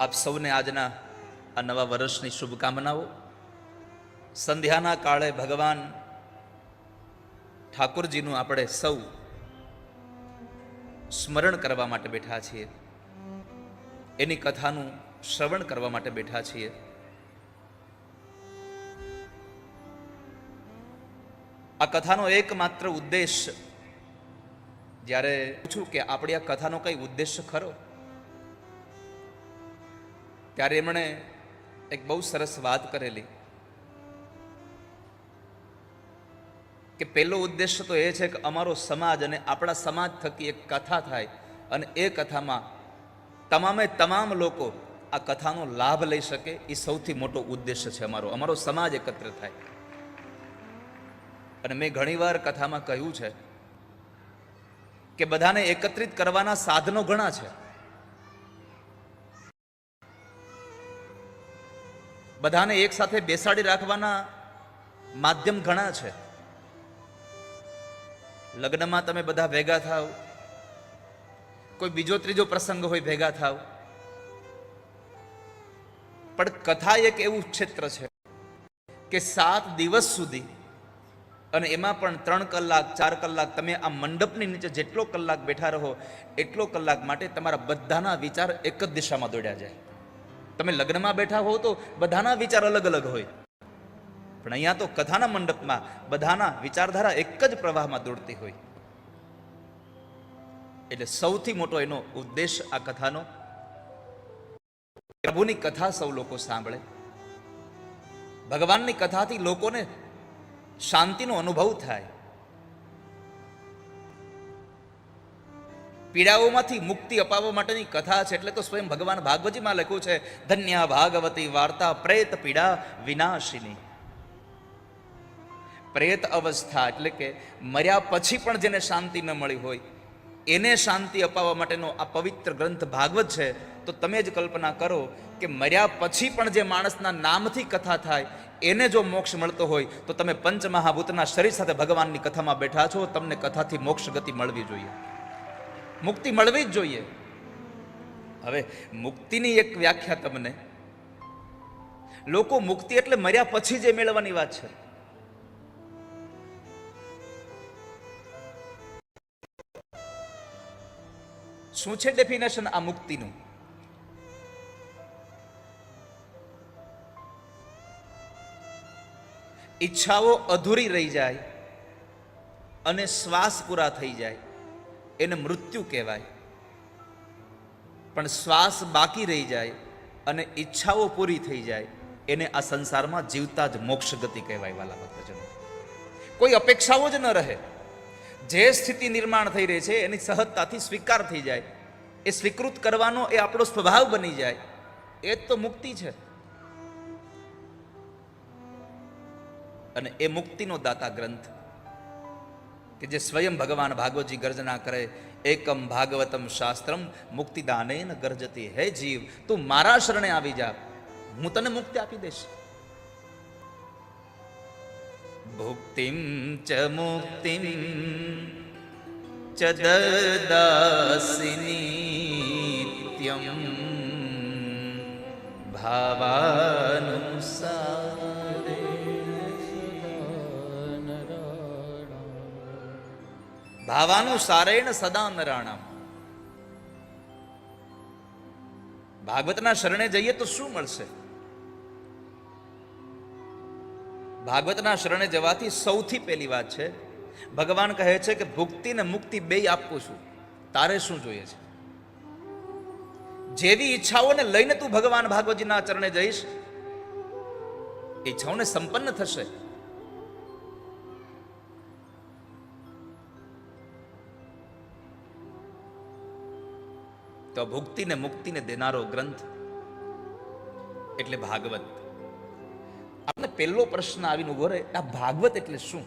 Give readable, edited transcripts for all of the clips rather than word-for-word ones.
આપ સૌને આજના આ નવા વર્ષની શુભકામનાઓ. સંધ્યાના કાળે ભગવાન ઠાકોરજીનું આપણે સૌ સ્મરણ કરવા માટે બેઠા છીએ, એની કથાનું શ્રવણ કરવા માટે બેઠા છીએ. આ કથાનો એકમાત્ર ઉદ્દેશ, જ્યારે પૂછું કે આપણી આ કથાનો કઈ ઉદ્દેશ ખરો, ત્યારે એમણે એક બહુ સરસ વાત કરેલી કે પહેલો ઉદ્દેશ તો એ છે કે અમારો સમાજ અને આપણા સમાજ થકી એક કથા થાય અને એ કથામાં તમામ લોકો આ કથાનો લાભ લઈ શકે. એ સૌથી મોટો ઉદ્દેશ છે અમારો સમાજ એકત્ર થાય. અને મેં ઘણીવાર કથામાં કહ્યું છે કે બધાને એકત્રિત કરવાના સાધનો ઘણા છે, બધાને એક સાથે બેસાડી રાખવાના માધ્યમ ઘણા છે. લગ્નમાં તમે બધા ભેગા થાવ, કોઈ બીજો ત્રીજો પ્રસંગ હોય ભેગા થાવ, પણ કથા એક એવું ક્ષેત્ર છે કે 7 દિવસ સુધી, અને એમાં પણ 3 કલાક 4 કલાક તમે આ મંડપની નીચે જેટલો કલાક બેઠા રહો એટલો કલાક માટે તમારા બધાના વિચાર એક જ દિશામાં દોડ્યા જાય. તમે લગ્નમાં બેઠા હો તો બધાના વિચાર અલગ અલગ હોય, પણ અહીંયા તો કથાના મંડપમાં બધાના વિચારધારા એક જ પ્રવાહમાં દોડતી હોય. એટલે સૌથી મોટો એનો ઉદ્દેશ આ કથાનો, પ્રભુની કથા સૌ લોકો સાંભળે. ભગવાનની કથાથી લોકોને શાંતિનો અનુભવ થાય, પીડાઓમાંથી મુક્તિ અપાવવા માટેની કથા છે. એટલે તો સ્વયં ભગવાન ભાગવતજીમાં લખ્યું છે, ધન્ય ભાગવતી વાર્તા પ્રેત પીડા વિનાશિની. પ્રેત અવસ્થા એટલે કે મર્યા પછી પણ જેને શાંતિ ન મળી હોય એને શાંતિ અપાવવા માટેનો આ પવિત્ર ગ્રંથ ભાગવત છે. તો તમે જ કલ્પના કરો કે મર્યા પછી પણ જે માણસના નામથી કથા થાય એને જો મોક્ષ મળતો હોય તો તમે પંચમહાભૂતના શરીર સાથે ભગવાનની કથામાં બેઠા છો, તમને કથાથી મોક્ષ ગતિ મળવી જોઈએ, મુક્તિ મળવી જ જોઈએ. હવે મુક્તિની એક વ્યાખ્યા તમને, લોકો મુક્તિ એટલે મર્યા પછી જે મેળવવાની વાત છે. શું છે ડેફિનેશન આ મુક્તિનું? ઈચ્છાઓ અધૂરી રહી જાય અને શ્વાસ પૂરા થઈ જાય એને મૃત્યુ કહેવાય, પણ શ્વાસ બાકી રહી જાય અને ઈચ્છાઓ પૂરી થઈ જાય એને આ સંસારમાં જીવતા જ મોક્ષ ગતિ કહેવાય. વાલા ભક્તજનો, કોઈ અપેક્ષાઓ જ ન રહે, જે સ્થિતિ નિર્માણ થઈ રહી છે એની સહજતાથી સ્વીકાર થઈ જાય, એ સ્વીકૃત કરવાનો એ આપણો સ્વભાવ બની જાય, એ જ તો મુક્તિ છે. અને એ મુક્તિનો દાતા ગ્રંથ કે જે સ્વયં ભગવાન ભાગવતજી ગર્જના કરે, એકમ ભાગવતમ શાસ્ત્રમ મુક્તિદાનેન ગર્જતી. હે જીવ, તું મારા શરણે આવી જા, હું તને મુક્તિ આપી દઈશ. ભુક્તિમ ચ મુક્તિમ ચ દદાસि નિત્યમ ભાવાનુસારે. ભાવાનુસારેણ સદા નરાણામ. ભાગવતના શરણે જઈએ તો શું મળશે? ભાગવતના શરણે જવાથી સૌથી પહેલી વાત છે, ભગવાન કહે છે કે ભુક્તિ ને મુક્તિ બેય આપું છું, તારે શું જોઈએ છે? જેવી ઈચ્છાઓને લઈને તું ભગવાન ભાગવતજીના ચરણે જઈશ, ઈચ્છાઓને સંપન્ન થશે. તો ભુક્તિ ને મુક્તિને દેનારો ગ્રંથ એટલે ભાગવત. આપણે પહેલો પ્રશ્ન આવીને ઉભો રહે, આ ભાગવત એટલે શું?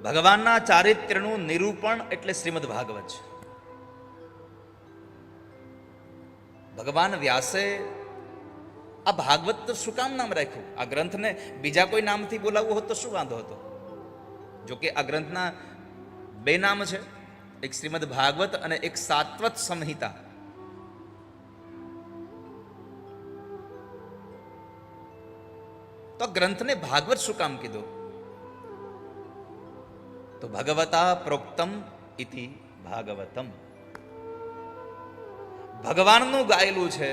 ભગવાનના ચારિત્ર્યનું નિરૂપણ એટલે શ્રીમદ ભાગવત છે. ભગવાન વ્યાસે આ ભાગવત તો શું કામ નામ રાખ્યું? આ ગ્રંથને બીજા કોઈ નામથી બોલાવવું હોત તો શું વાંધો હતો? જો કે આ ગ્રંથના બે નામ છે, એક શ્રીમદ ભાગવત અને એક સાત્વત સંહિતા. તો ગ્રંથને ભાગવત શું કામ કીધો? તો ભગવતા પ્રોક્તમ ઇતિ ભાગવતમ. ભગવાનનું ગાયેલું છે,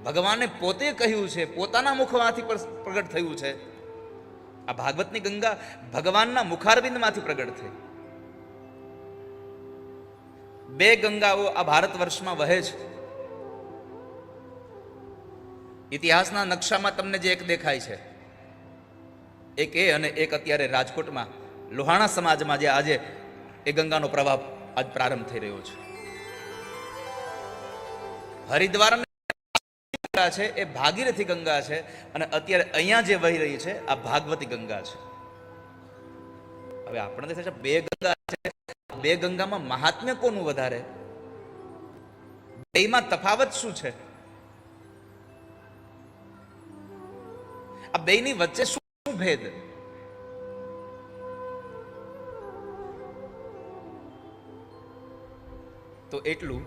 ભગવાને પોતે કહ્યું છે, પોતાના મુખમાંથી પ્રગટ થયું છે. આ ભાગવતની ગંગા ભગવાનના મુખારવિંદમાંથી પ્રગટ થઈ. બે ગંગાઓ આ ભારત વર્ષમાં વહે છે. ઇતિહાસના નકશામાં તમને જે એક દેખાય છે, એક એ અને એક અત્યારે રાજકોટમાં લોહાણા સમાજમાં જે આજે એ ગંગાનો પ્રવાહ આજ પ્રારંભ થઈ રહ્યો છે. હરિદ્વાર છે એ ભાગીરથી ગંગા છે, અને અત્યારે અહીંયા જે વહી રહી છે આ ભાગવતી ગંગા છે. હવે આપણને દેખાય છે બે ગંગા છે, બે ગંગામાં મહાત્મ્ય કોનું વધારે? બેમાં તફાવત શું છે? આ બેની વચ્ચે શું ભેદ? તો એટલું,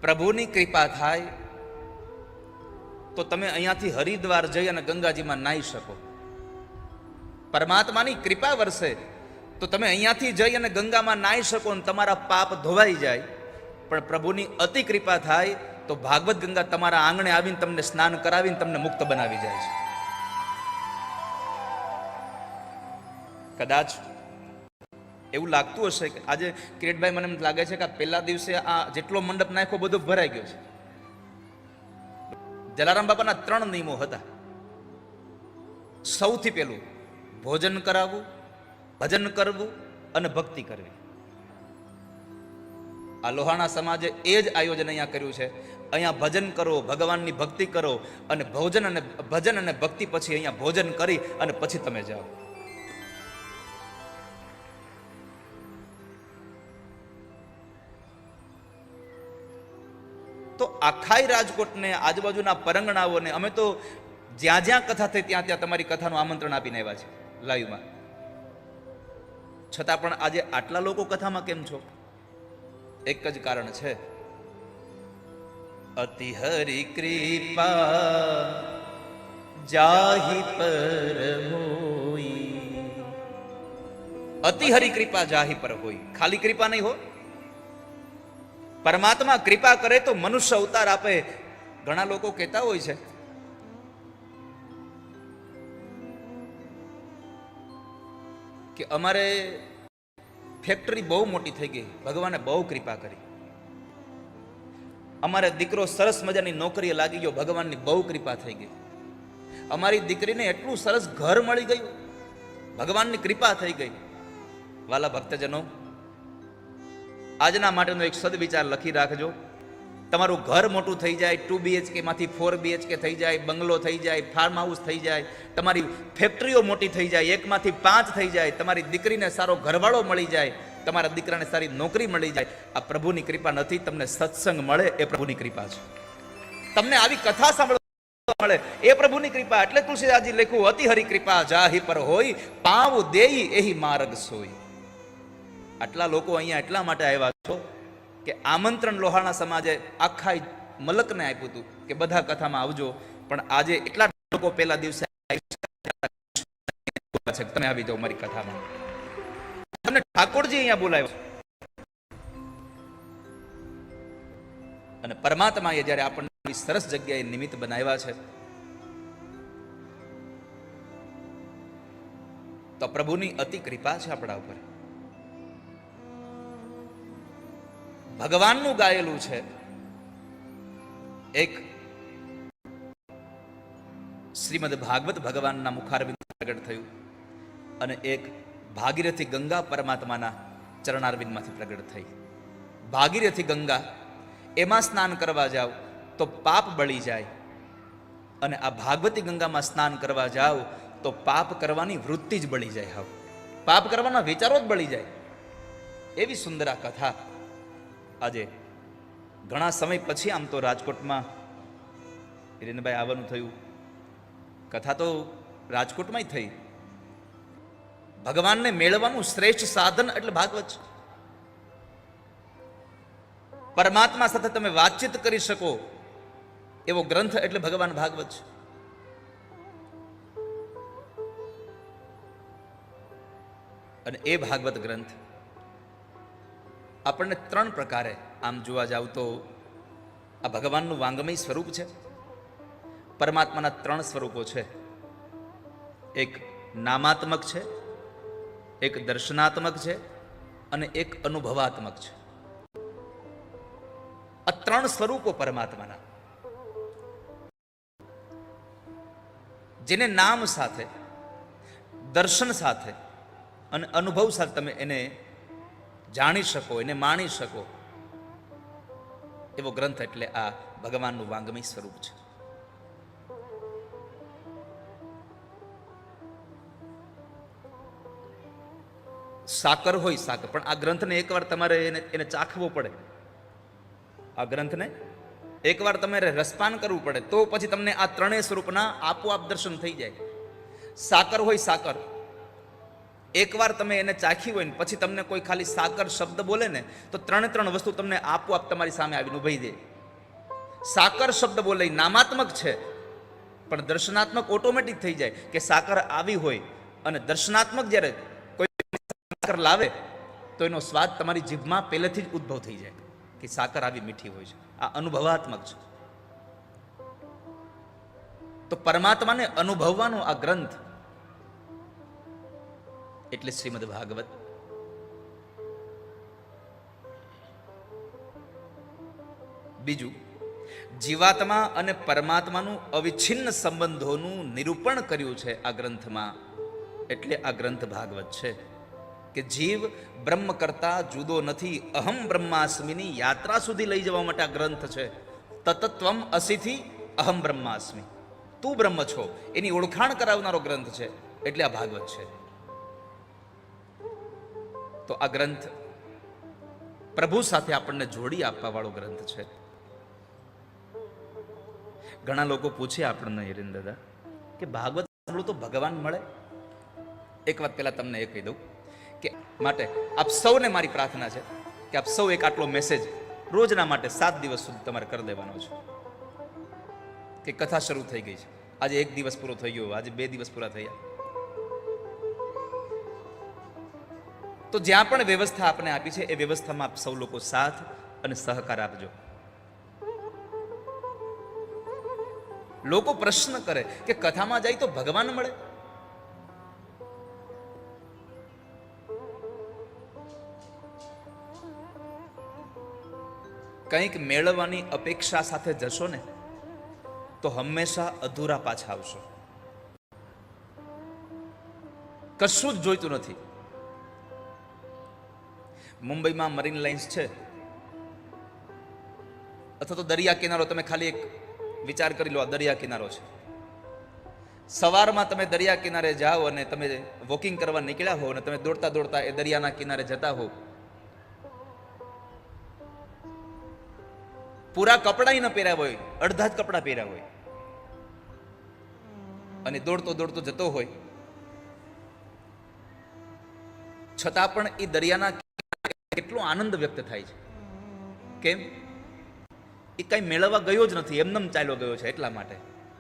પ્રભુની કૃપા થાય તો તમે અહીંયાથી હરિદ્વાર જઈ અને ગંગાજીમાં નાહી શકો. પરમાત્માની કૃપા વરસે તો તમે અહીંયાથી જઈ અને ગંગામાં નાહી શકો અને તમારા પાપ ધોવાઈ જાય. પણ પ્રભુની અતિ કૃપા થાય તો ભાગવત ગંગા તમારા આંગણે આવીને તમને સ્નાન કરાવીને તમને મુક્ત બનાવી જાય છે. કદાચ એવું લાગતું હશે કે આજે કિરીટભાઈ, મને એમ લાગે છે કે પહેલા દિવસે આ જેટલો મંડપ નાખ્યો બધો ભરાઈ ગયો છે. જલારામ બાપાના 3 નિયમો હતા. સૌથી પહેલું ભોજન કરાવવું, ભજન કરવું અને ભક્તિ કરવી. આ લોહાણા સમાજે એ જ આયોજન અહીંયા કર્યું છે. અહીંયા ભજન કરો, ભગવાનની ભક્તિ કરો, અને ભજન અને ભક્તિ પછી અહીંયા ભોજન કરી અને પછી તમે જાઓ. તો આખાય રાજકોટને, આજુબાજુના પરંગણાઓને અમે તો જ્યાં જ્યાં કથા થઈ ત્યાં ત્યાં તમારી કથાનું આમંત્રણ આપીને આવ્યા છે લાઈવમાં. છતાં પણ આજે આટલા લોકો કથામાં કેમ છો? એક જ કારણ છે, અતિ હરિ કૃપા જાહી પર હોઈ. અતિ હરિ કૃપા જાહી પર હોઈ. ખાલી કૃપા નહીં હો, પરમાત્મા કૃપા કરે તો મનુષ્ય અવતાર આપે. ઘણા લોકો કહેતા હોય છે કે અમારે ફેક્ટરી બહુ મોટી થઈ ગઈ, ભગવાને બહુ કૃપા કરી. અમારે દીકરો સરસ મજાની નોકરીએ લાગી ગયો, ભગવાનની બહુ કૃપા થઈ ગઈ. અમારી દીકરીને એટલું સરસ ઘર મળી ગયું, ભગવાનની કૃપા થઈ ગઈ. વાલા ભક્તજનો, આજના માટેનો એક સદવિચાર લખી રાખજો. તમારું ઘર મોટું થઈ જાય, 2 BHK માંથી 4 BHK થઈ જાય, બંગલો થઈ જાય, ફાર્મ હાઉસ થઈ જાય, તમારી ફેક્ટરીઓ મોટી થઈ જાય, 1 માંથી 5 થઈ જાય, તમારી દીકરીને સારો ઘરવાળો મળી જાય, તમારા દીકરાને સારી નોકરી મળી જાય. આ પ્રભુની કૃપા નથી. તમને સત્સંગ મળે એ પ્રભુની કૃપા છે. તમને આવી કથા સાંભળવા મળે એ પ્રભુની કૃપા. એટલે તુલસીદાસજી લખ્યું, અતિ હરિ કૃપા જાહી પર હોય, પાવ દેઈ એહી માર્ગ સોઈ. આટલા લોકો અહીંયા એટલા માટે આવ્યા છો કે આમંત્રણ લોહાણા સમાજે આખા મલકને આપ્યું હતું કે બધા કથામાં આવજો. પણ આજે એટલા લોકો પહેલા દિવસે તમે આવી જાઓ મારી કથામાં. તમને ઠાકોરજી અહીંયા બોલાવ્યો, અને પરમાત્માએ જ્યારે આપણને સરસ જગ્યાએ નિમિત્ત બનાવ્યા છે તો પ્રભુની અતિ કૃપા છે આપણા ઉપર. ભગવાનનું ગાયેલું છે. એક શ્રીમદ ભાગવત ભગવાનના મુખારવિંદ પ્રગટ થયું, અને એક ભાગીરથી ગંગા પરમાત્માના ચરણારવિંદમાંથી પ્રગટ થઈ. ભાગીરથી ગંગા, એમાં સ્નાન કરવા જાવ તો પાપ બળી જાય, અને આ ભાગવતી ગંગામાં સ્નાન કરવા જાવ તો પાપ કરવાની વૃત્તિ જ બળી જાય. હવે પાપ કરવાના વિચારો જ બળી જાય. એવી સુંદર આ કથા આજે ઘણા સમય પછી આમ તો રાજકોટમાં હિરેનભાઈ આવવાનું થયું. કથા તો રાજકોટમાં થઈ, ભગવાનને મેળવવાનું શ્રેષ્ઠ સાધન એટલે ભાગવત છે. પરમાત્મા સાથે તમે વાતચીત કરી શકો એવો ગ્રંથ એટલે ભગવાન ભાગવત છે. અને એ ભાગવત ગ્રંથ આપણને 3 પ્રકારે આમ જોવા જાવ તો આ ભગવાનનું વાંગમય સ્વરૂપ છે. પરમાત્માના 3 સ્વરૂપો છે. એક નામાત્મક છે, એક દર્શનાત્મક છે અને એક અનુભવાત્મક છે. આ 3 સ્વરૂપો પરમાત્માના, જેને નામ સાથે, દર્શન સાથે અને અનુભવ સાથે તમે એને જાણી શકો, એને માણી શકો એવો ગ્રંથ એટલે આ ભગવાનનું વાંગમય સ્વરૂપ છે. સાકર હોય સાકર, પણ આ ગ્રંથને એકવાર તમારે એને ચાખવો પડે. આ ગ્રંથને એકવાર તમારે રસપાન કરવું પડે, તો પછી તમને આ 3 સ્વરૂપના આપોઆપ દર્શન થઈ જાય. સાકર હોય સાકર, એકવાર તમે એને ચાખી હોય ને પછી તમને કોઈ ખાલી સાકર શબ્દ બોલે ને તો 3 વસ્તુ તમને આપોઆપ તમારી સામે આવીને ઉભી દે. સાકર શબ્દ બોલે નામાત્મક છે, પણ દર્શનાત્મક ઓટોમેટિક થઈ જાય કે સાકર આવી હોય. અને દર્શનાત્મક જ્યારે કોઈ સાકર લાવે તો એનો સ્વાદ તમારી જીભમાં પહેલેથી જ ઉદ્ભવ થઈ જાય કે સાકર આવી મીઠી હોય છે. આ અનુભવાત્મક છે. તો પરમાત્માને અનુભવવાનો આ ગ્રંથ એટલે શ્રીમદ ભાગવત. બીજું, જીવાત્મા અને પરમાત્માનું અવિચ્છિન્ન સંબંધોનું નિરૂપણ કર્યું છે આ ગ્રંથમાં, એટલે આ ગ્રંથ ભાગવત છે. કે જીવ બ્રહ્મ કરતા જુદો નથી, અહમ બ્રહ્માસ્મિની યાત્રા સુધી લઈ જવા માટે આ ગ્રંથ છે. તતત્વમ અસીથી અહમ બ્રહ્માસ્મિ, તું બ્રહ્મ છો એની ઓળખાણ કરાવનારો ગ્રંથ છે, એટલે આ ભાગવત છે. તો આ ગ્રંથ પ્રભુ સાથે આપણને જોડી આપવા વાળો ગ્રંથ છે. ઘણા લોકો પૂછે આપણને, હિરેન દાદા કે ભાગવત સાંભળું તો ભગવાન મળે? એક વાત પહેલા તમને એ કહી દઉં કે માટે આપ સૌને મારી પ્રાર્થના છે કે આપ સૌ એક આટલો મેસેજ રોજના માટે 7 દિવસ સુધી તમારે કરી દેવાનો છે કે કથા શરૂ થઈ ગઈ છે, આજે 1 દિવસ પૂરો થઈ ગયો, આજે 2 દિવસ પૂરા થયા, તો જ્યાં પણ વ્યવસ્થા આપણે આપી છે એ વ્યવસ્થામાં આપ સૌ લોકો સાથ અને સહકાર આપજો. લોકો પ્રશ્ન કરે કે કથામાં જાય તો ભગવાન મળે? કંઈક મેળવવાની અપેક્ષા સાથે જશો ને તો હંમેશા અધૂરા પાછા આવશો. કશું જ જોઈતું નથી. મુંબઈમાં મરીન લાઇન્સ છે અથવા તો દરિયા કિનારો, તમે ખાલી એક વિચાર કરી લો, આ દરિયા કિનારો છે. સવારમાં તમે દરિયા કિનારે જાઓ અને તમે વોકિંગ કરવા નીકળ્યા હો અને તમે દોડતા દોડતા એ દરિયાના કિનારે જતા હો, પૂરા કપડાં ન પહેર્યા હોય, અડધા જ કપડાં પહેર્યા હોય અને દોડતો દોડતો જતો હોય, છતાં પણ એ દરિયાના કેટલો આનંદ વ્યક્ત થાય છે. કેમ? એ કઈ મેળવવા ગયો જ નથી, એમનેમ ચાલ્યો ગયો છે એટલા માટે.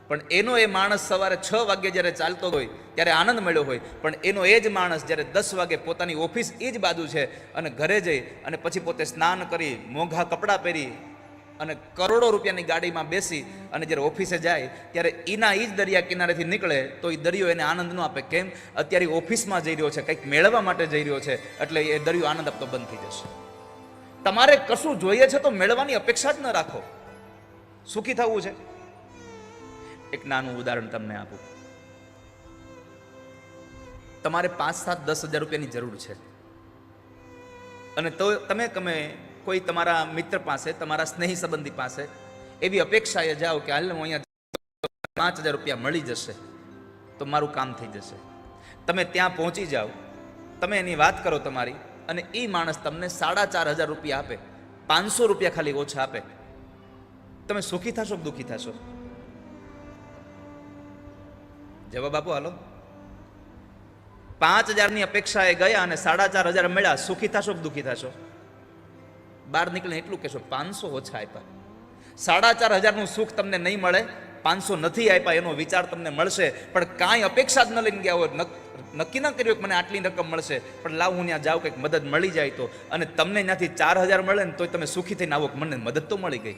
પણ એનો એ માણસ સવારે 6 વાગે જ્યારે ચાલતો હોય ત્યારે આનંદ મળ્યો હોય, પણ એનો એ જ માણસ જ્યારે 10 વાગે પોતાની ઓફિસ એ જ બાજુ છે અને ઘરે જઈ અને પછી પોતે સ્નાન કરી, મોંઘા કપડાં પહેરી અને કરોડો રૂપિયાની ગાડીમાં બેસી અને જ્યારે ઓફિસે જાય ત્યારે એના એ જ દરિયા કિનારેથી નીકળે તો એ દરિયો એને આનંદ ન આપે. કેમ? અત્યારે ઓફિસમાં જઈ રહ્યો છે, કંઈક મેળવવા માટે જઈ રહ્યો છે, એટલે એ દરિયો આનંદ આપતો બંધ થઈ જશે. તમારે કશું જોઈએ છે તો મેળવવાની અપેક્ષા જ ન રાખો. સુખી થવું છે? એક નાનું ઉદાહરણ તમને આપું. તમારે 5, 7, 10 હજાર રૂપિયાની જરૂર છે અને તો તમે કોઈ તમારા મિત્ર પાસે, તમારા સ્નેહી સંબંધી પાસે એવી અપેક્ષાએ જાઓ કે હાલ હું અહીંયા 5,000 રૂપિયા મળી જશે તો મારું કામ થઈ જશે. તમે ત્યાં પહોંચી જાઓ, તમે એની વાત કરો તમારી, અને એ માણસ તમને 4,500 રૂપિયા આપે, 500 રૂપિયા ખાલી ઓછા આપે, તમે સુખી થશો કે દુઃખી થશો? જવાબ આપો હાલો. 5,000ની અપેક્ષાએ ગયા અને 4,500 મળ્યા, સુખી થશો કે દુઃખી થશો? બહાર નીકળીને એટલું કહેશો 500 ઓછા આપ્યા. 4,500નું સુખ તમને નહીં મળે, 500 નથી આપ્યા એનો વિચાર તમને મળશે, પણ કાંઈ અપેક્ષા જ ન લઈને ગયા હોય, નક્કી ન કર્યું કે મને આટલી રકમ મળશે, પણ લાવ હું ત્યાં જાઉં, કંઈક મદદ મળી જાય તો, અને તમને ત્યાંથી 4,000 મળે ને તોય તમે સુખી થઈને આવો કે મને મદદ તો મળી ગઈ.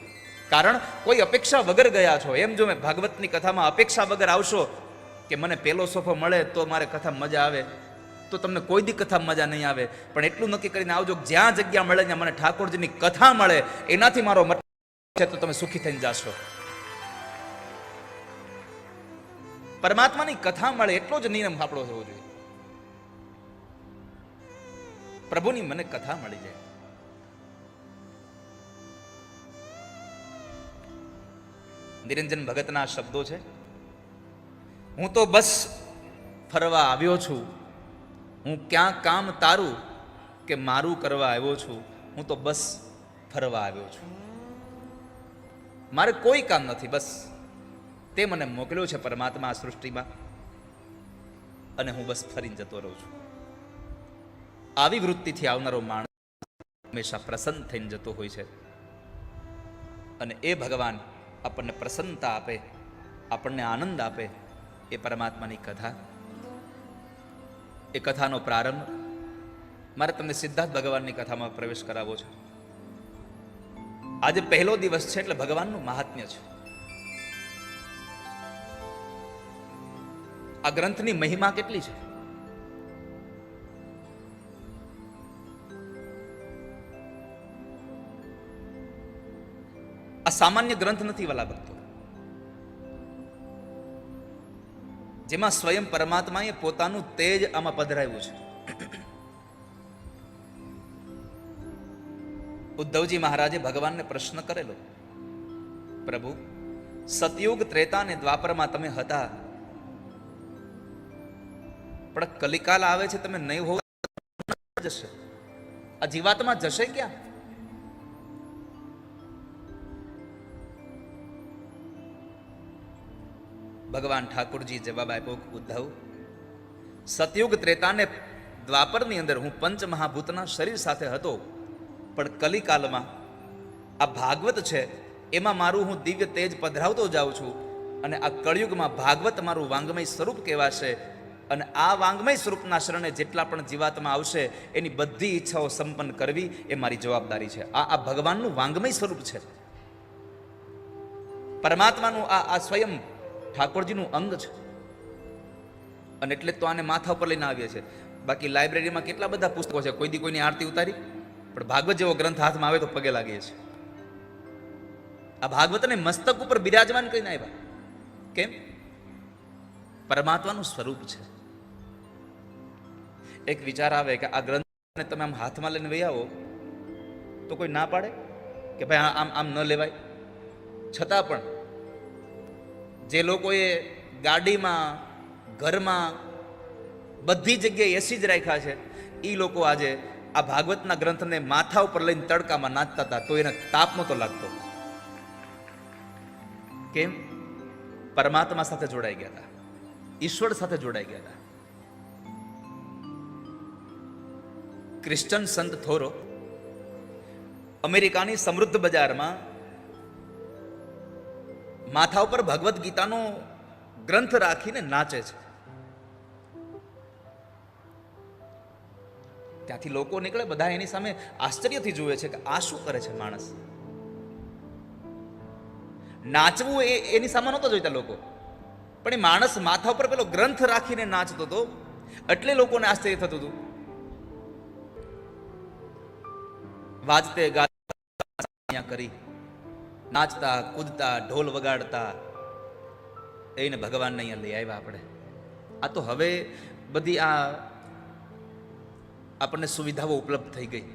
કારણ કોઈ અપેક્ષા વગર ગયા છો. એમ જો મેં ભાગવતની કથામાં અપેક્ષા વગર આવશો કે મને પેલો સોફો મળે તો મારે કથા મજા આવે, તો તમને કોઈ દી કથા મજા નહીં આવે. પણ એટલું નક્કી કરીને આવજો જ્યાં જગ્યા મળે ત્યાં મને ઠાકોરજીની કથા મળે, એનાથી મારો મતલબ છે, તો તમે સુખી થઈને જાશો. પરમાત્માની કથા મળે એટલો જ નિયમ આપણો હોવો જોઈએ. પ્રભુની મને કથા મળી જાય. નિરંજન ભગતના શબ્દો છે, હું તો બસ ફરવા આવ્યો છું, હું ક્યાં કામ તારું કે મારું કરવા આવ્યો છું, હું તો બસ ફરવા આવ્યો છું, મારે કોઈ કામ નથી, બસ તે મને મોકલ્યો છે પરમાત્મા આ સૃષ્ટિમાં, અને હું બસ ફરીને જતો રહું છું. આવી વૃત્તિથી આવનારો માણસ હંમેશા પ્રસન્ન થઈને જતો હોય છે. અને એ ભગવાન આપણને પ્રસન્નતા આપે, આપણને આનંદ આપે, એ પરમાત્માની કથા. એ કથાનો પ્રારંભ મારે તમને સિદ્ધાર્થ ભગવાનની કથામાં પ્રવેશ કરાવવો છે. આજે પહેલો દિવસ છે એટલે ભગવાનનું મહાત્મ્ય છે. આ ગ્રંથની મહિમા કેટલી છે. આ સામાન્ય ગ્રંથ નથી વાલા ભક્તો, જેમાં સ્વયં પરમાત્માએ પોતાનું તેજ આમાં પધરાવ્યું છે. ઉદ્ધવજી મહારાજે ભગવાનને પ્રશ્ન કરેલો, પ્રભુ સતયુગ, ત્રેતા અને દ્વાપરમાં તમે હતા, પણ કલિકાલ આવે છે, તમે નહીં હોવ જશે, આ જીવાત્મા જશે ક્યાં? ભગવાન ઠાકોરજી જવાબ આપ્યો, ઉદ્ધવ સતયુગ, ત્રેતા ને દ્વાપરની અંદર હું પંચમહાભૂતના શરીર સાથે હતો, પણ કલિકાલમાં આ ભાગવત છે એમાં મારું હું દિવ્ય તેજ પધરાવતો જાઉં છું, અને આ કળિયુગમાં ભાગવત મારું વાંગમય સ્વરૂપ કહેવાશે, અને આ વાંગમય સ્વરૂપના શરણે જેટલા પણ જીવાત્મા આવશે એની બધી ઈચ્છાઓ સંપન્ન કરવી એ મારી જવાબદારી છે. આ ભગવાનનું વાંગમય સ્વરૂપ છે. પરમાત્માનું આ સ્વયં ઠાકોરજીનું અંગ છે, અને એટલે તો આને માથા ઉપર લઈને આવીએ છીએ. બાકી લાઇબ્રેરીમાં કેટલા બધા પુસ્તકો છે, કોઈ દી કોઈની આરતી ઉતારી, પણ ભાગવત જેવો ગ્રંથ હાથમાં આવે તો પગે લાગીએ છીએ. આ ભાગવતને મસ્તક ઉપર બિરાજમાન કરીને આવ્યા. કેમ? પરમાત્માનું સ્વરૂપ છે. એક વિચાર આવે કે આ ગ્રંથને તમે આમ હાથમાં લઈને વહી આવો તો કોઈ ના પાડે કે ભાઈ આમ આમ ન લેવાય? છતાં પણ જે લોકોએ ગાડીમાં, ઘરમાં, બધી જગ્યાએ એસી જ રાખ્યા છે, એ લોકો આજે આ ભાગવતના ગ્રંથને માથા ઉપર લઈને તડકામાં નાચતા હતા તો એને તાપ નહોતો લાગતો. કેમ? પરમાત્મા સાથે જોડાઈ ગયા હતા, ઈશ્વર સાથે જોડાઈ ગયા હતા. ક્રિશ્ચન સંત થોરો અમેરિકાની સમૃદ્ધ બજારમાં માથા ઉપર ભગવદ્ ગીતાનો ગ્રંથ રાખીને નાચે છે. ત્યાંથી લોકો નીકળે, બધા એની સામે આશ્ચર્યથી જુએ છે કે આ શું કરે છે માણસ. નાચવું એની સામે નહોતા જોઈતા લોકો, પણ એ માણસ માથા ઉપર પેલો ગ્રંથ રાખીને નાચતો હતો એટલે લોકોને આશ્ચર્ય થતું હતું. વાજતે ગાતા કરી, નાચતા કૂદતા, ઢોલ વગાડતા, એને ભગવાનને અહીંયા લઈ આવ્યા આપણે. આ તો હવે બધી આ આપણને સુવિધાઓ ઉપલબ્ધ થઈ ગઈ,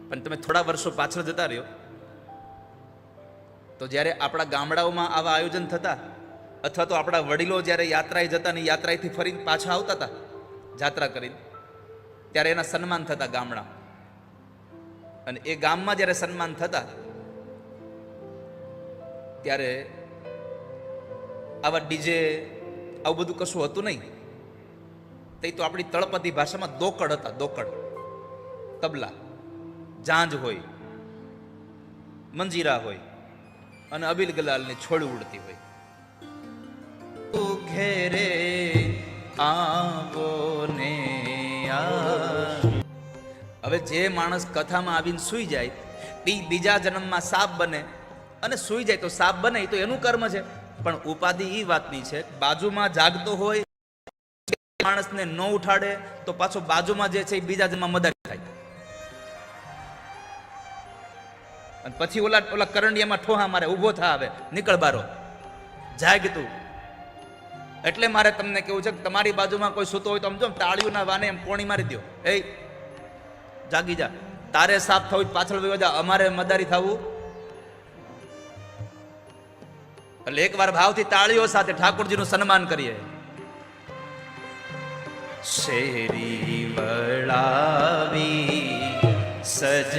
પણ તમે થોડા વર્ષો પાછળ જતા રહ્યો તો જ્યારે આપણા ગામડાઓમાં આવા આયોજન થતા, અથવા તો આપણા વડીલો જ્યારે યાત્રાએ જતા ને યાત્રાએથી ફરીને પાછા આવતા હતા જાત્રા કરીને, ત્યારે એના સન્માન થતા ગામડા, અને એ ગામમાં જ્યારે સન્માન થતા ત્યારે આવા ડીજે આવું બધું કશું હતું નહીં. તે તો આપણી તળપદી ભાષામાં દોકડ હતા, દોકડ, તબલા, જાંજ હોય, મંજીરા હોય અને અબિલ ગલાલની છોડ ઉડતી હોય. ઘેરે આવો ને હવે જે માણસ કથામાં આવીને સૂઈ જાય બીજા જન્મમાં સાપ બને, અને સૂઈ જાય તો સાપ બને, તો એનું કર્મ છે. પણ ઉપાધિ એ વાતની છે, બાજુમાં જાગતો હોય માણસને ન ઉઠાડે તો પાછો બાજુમાં જે છે એ બીજા જન્મમાં મદદ થાય. અને પછી ઓલા કરંડિયામાં ઠોહા મારે, ઊભો થા, આવે નીકળ બારો, જાગ તું. એટલે મારે તમને કેવું છે કે તમારી બાજુમાં કોઈ સૂતો હોય તો સમજો, તાળીઓના વાને એમ કોણી મારી દો, એ જાગી જા, તારે સાફ થવું પાછળ વયો જા, અમારે મદારી થવું. એટલે એકવાર ભાવથી તાળીઓ સાથે ઠાકોરજીનું સન્માન કરીએ. શેરી વળાવી સજ